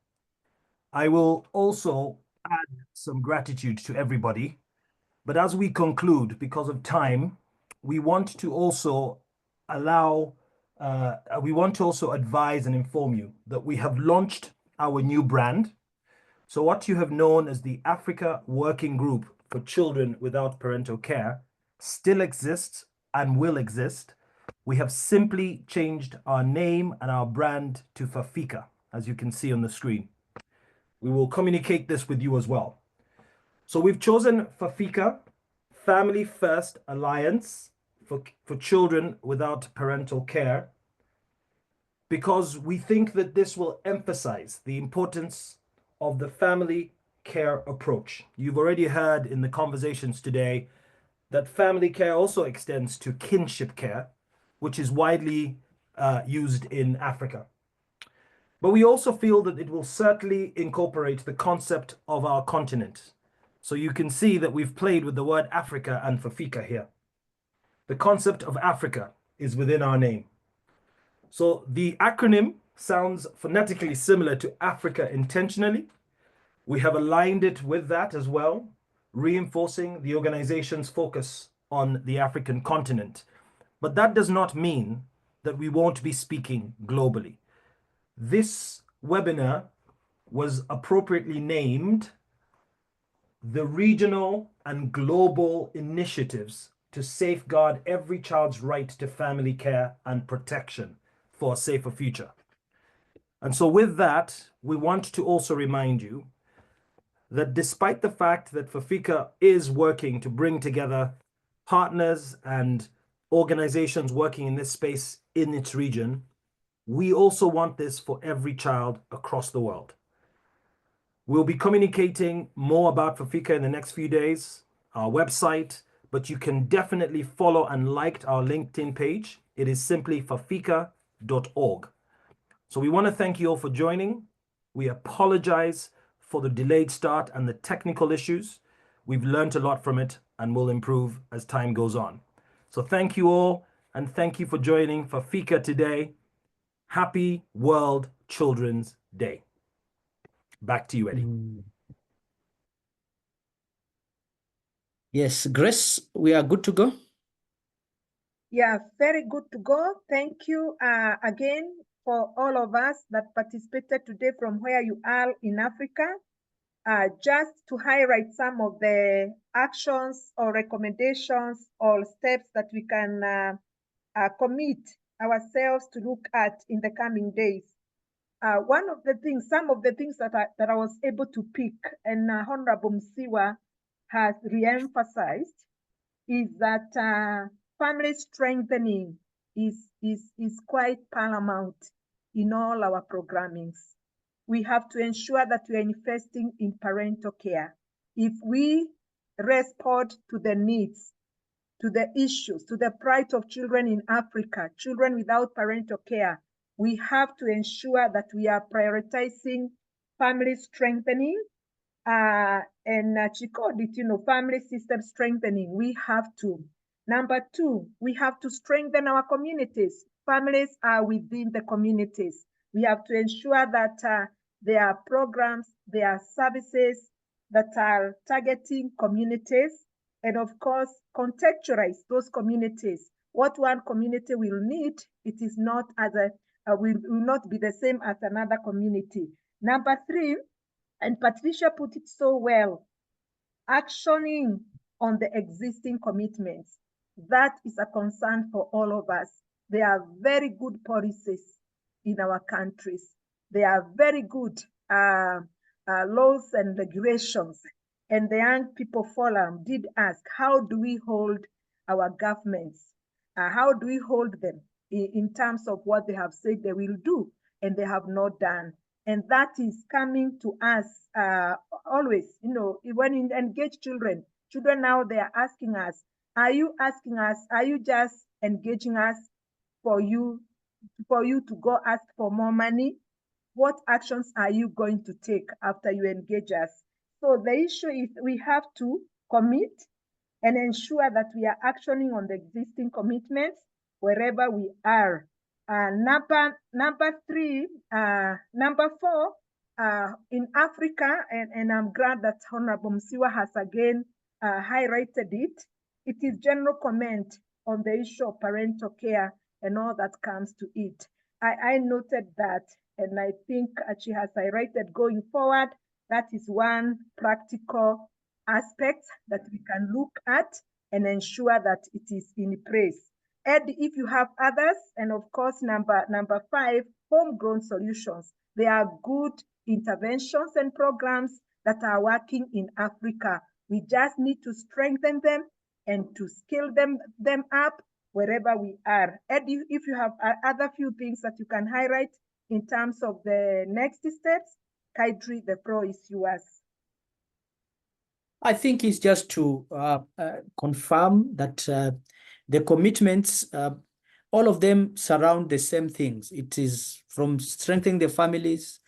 I will also add some gratitude to everybody. But as we conclude, because of time, we want to also advise and inform you that we have launched our new brand. So what you have known as the Africa Working Group for Children Without Parental Care still exists and will exist. We have simply changed our name and our brand to FAFICA, as you can see on the screen. We will communicate this with you as well. So we've chosen FAFICA, Family First Alliance for Children Without Parental Care, because we think that this will emphasize the importance of the family care approach. You've already heard in the conversations today that family care also extends to kinship care, which is widely used in Africa. But we also feel that it will certainly incorporate the concept of our continent. So you can see that we've played with the word Africa and FAFICA here. The concept of Africa is within our name. So the acronym sounds phonetically similar to Africa intentionally. We have aligned it with that as well, reinforcing the organization's focus on the African continent. But that does not mean that we won't be speaking globally. This webinar was appropriately named the Regional and Global Initiatives to Safeguard Every Child's Right to Family Care and Protection for a Safer Future. And so with that, we want to also remind you that despite the fact that FAFICA is working to bring together partners and organizations working in this space in its region, we also want this for every child across the world. We'll be communicating more about FAFICA in the next few days, our website, but you can definitely follow and like our LinkedIn page. It is simply fafica.org. So we want to thank you all for joining. We apologize for the delayed start and the technical issues. We've learned a lot from it and will improve as time goes on. So thank you all, and thank you for joining FAFICA today. Happy World Children's Day. Back to you, Eddie. Yes, Grace, we are good to go. Yeah, very good to go. Thank you again for all of us that participated today from where you are in Africa. Just to highlight some of the actions or recommendations or steps that we can commit ourselves to look at in the coming days. One of the things, some of the things that I was able to pick, and Honorable Musiwa has re-emphasized, is that family strengthening is quite paramount in all our programmings. We have to ensure that we are investing in parental care. If we respond to the needs, to the issues, to the plight of children in Africa, children without parental care, we have to ensure that we are prioritizing family strengthening, and she called it, family system strengthening. We have to. Number two, we have to strengthen our communities. Families are within the communities. We have to ensure that there are programs, there are services that are targeting communities, and of course, contextualize those communities. What one community will need, it is not as will not be the same as another community. Number three, and Patricia put it so well, actioning on the existing commitments. That is a concern for all of us. There are very good policies in our countries. There are very good laws and regulations. And the Young People Forum did ask, how do we hold our governments? How do we hold them in terms of what they have said they will do and they have not done? And that is coming to us always, when you engage children now, they are asking us, are you just engaging us for you to go ask for more money? What actions are you going to take after you engage us? So the issue is we have to commit and ensure that we are actioning on the existing commitments wherever we are. Number four, in Africa, and I'm glad that Honorable Musiwa has again highlighted it, it is general comment on the issue of parental care and all that comes to it. I noted that, and I think she has highlighted going forward, that is one practical aspect that we can look at and ensure that it is in place. Ed, if you have others, and of course, number five, homegrown solutions. There are good interventions and programs that are working in Africa. We just need to strengthen them and to scale them up wherever we are. Ed, if you have other few things that you can highlight in terms of the next steps, Kaidri, the floor is yours. I think it's just to confirm that the commitments, all of them surround the same things. It is from strengthening the families.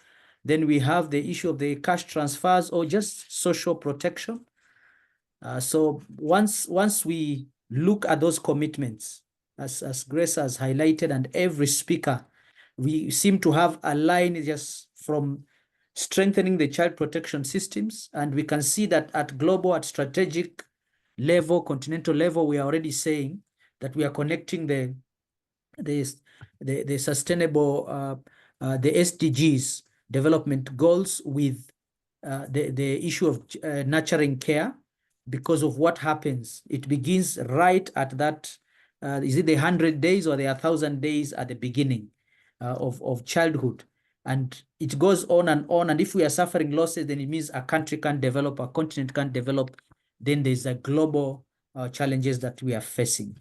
Then we have the issue of the cash transfers or just social protection. So once we look at those commitments, as Grace has highlighted, and every speaker, we seem to have a line just from strengthening the child protection systems. And we can see that at global, at strategic level, continental level, we are already saying that we are connecting the sustainable, the SDGs development goals with the issue of nurturing care, because of what happens. It begins right at that, is it the 100 days or the 1,000 days at the beginning of childhood? And it goes on. And if we are suffering losses, then it means a country can't develop, a continent can't develop. Then there's a global challenges that we are facing.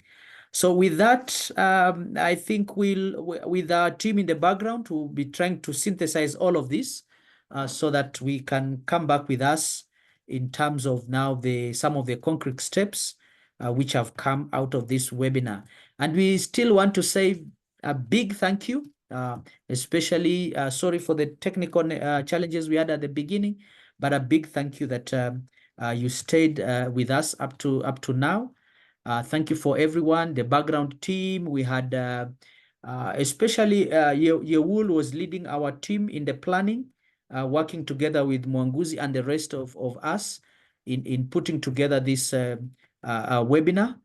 So with that, I think with our team in the background, we'll be trying to synthesize all of this so that we can come back with us in terms of now some of the concrete steps which have come out of this webinar. And we still want to say a big thank you, especially sorry for the technical challenges we had at the beginning, but a big thank you that you stayed with us up to now. Thank you for everyone, the background team. We had especially Yewul was leading our team in the planning, working together with Mwanguzi and the rest of us in putting together this webinar.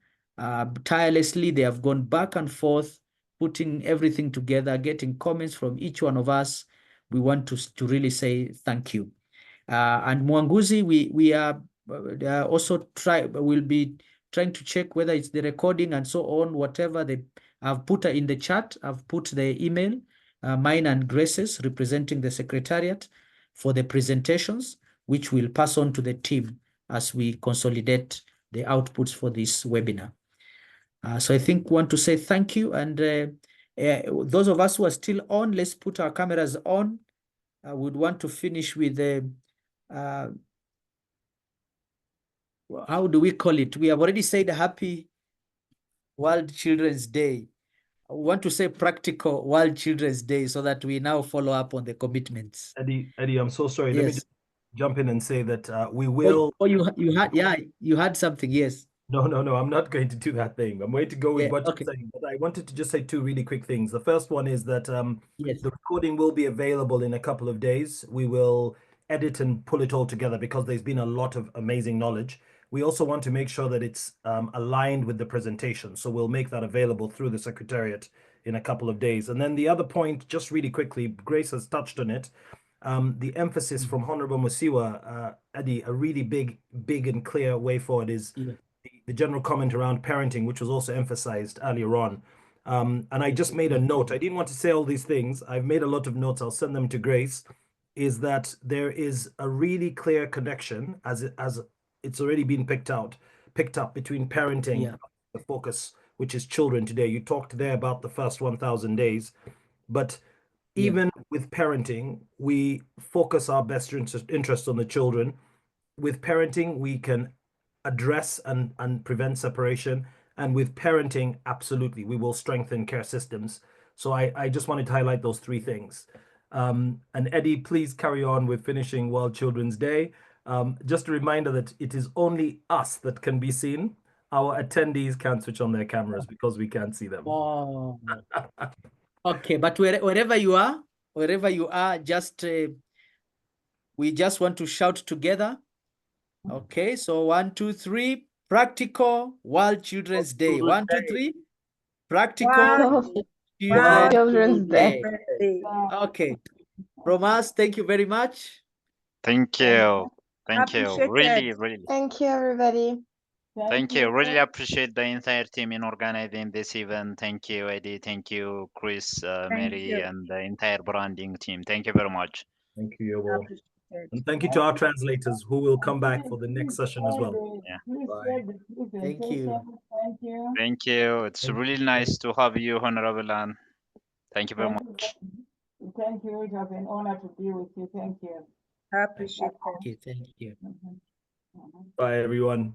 Tirelessly, they have gone back and forth, putting everything together, getting comments from each one of us. We want to really say thank you. And Mwanguzi, we are also will be trying to check whether it's the recording and so on, whatever they have put in the chat. I've put the email, mine and Grace's, representing the Secretariat, for the presentations, which we'll pass on to the team as we consolidate the outputs for this webinar. So I think we want to say thank you. And those of us who are still on, let's put our cameras on. I would want to finish with the how do we call it? We have already said Happy World Children's Day. I want to say practical World Children's Day so that we now follow up on the commitments. Eddie, I'm so sorry. Yes. Let me just jump in and say that we will. You had something, yes. No, I'm not going to do that thing. I'm going to go with what you're saying, but I wanted to just say two really quick things. The first one is that yes, the recording will be available in a couple of days. We will edit and pull it all together because there's been a lot of amazing knowledge. We also want to make sure that it's aligned with the presentation. So we'll make that available through the Secretariat in a couple of days. And then the other point, just really quickly, Grace has touched on it. The emphasis from Honorable Musiwa, Eddie, a really big and clear way forward is the general comment around parenting, which was also emphasized earlier on. And I just made a note. I didn't want to say all these things. I've made a lot of notes. I'll send them to Grace. Is that there is a really clear connection, as it's already been picked up between parenting, the focus, which is children today. You talked there about the first 1,000 days, but even with parenting, we focus our best interest on the children. With parenting, we can address and prevent separation. And with parenting, absolutely, we will strengthen care systems. So I just wanted to highlight those three things. And Eddie, please carry on with finishing World Children's Day. Just a reminder that it is only us that can be seen. Our attendees can't switch on their cameras because we can't see them. Oh. Okay, but wherever you are, just we just want to shout together. Okay, so 1, 2, 3, practical World Children's Day. 1, 2, 3, practical Children's Day. Okay, from us, thank you very much. Thank you. Thank you. Really. Thank you, everybody. Thank you. Really appreciate the entire team in organizing this event. Thank you, Eddie. Thank you, Chris, Mary, and the entire branding team. Thank you very much. Thank you, Yobo. And thank you to our translators who will come back for the next session as well. Yeah. Bye. Thank you. Thank you. It's really nice to have you, Honorable Anne. Thank you very much. Thank you. It was an honor to be with you. Thank you. I appreciate that. Okay, thank you. Bye, everyone.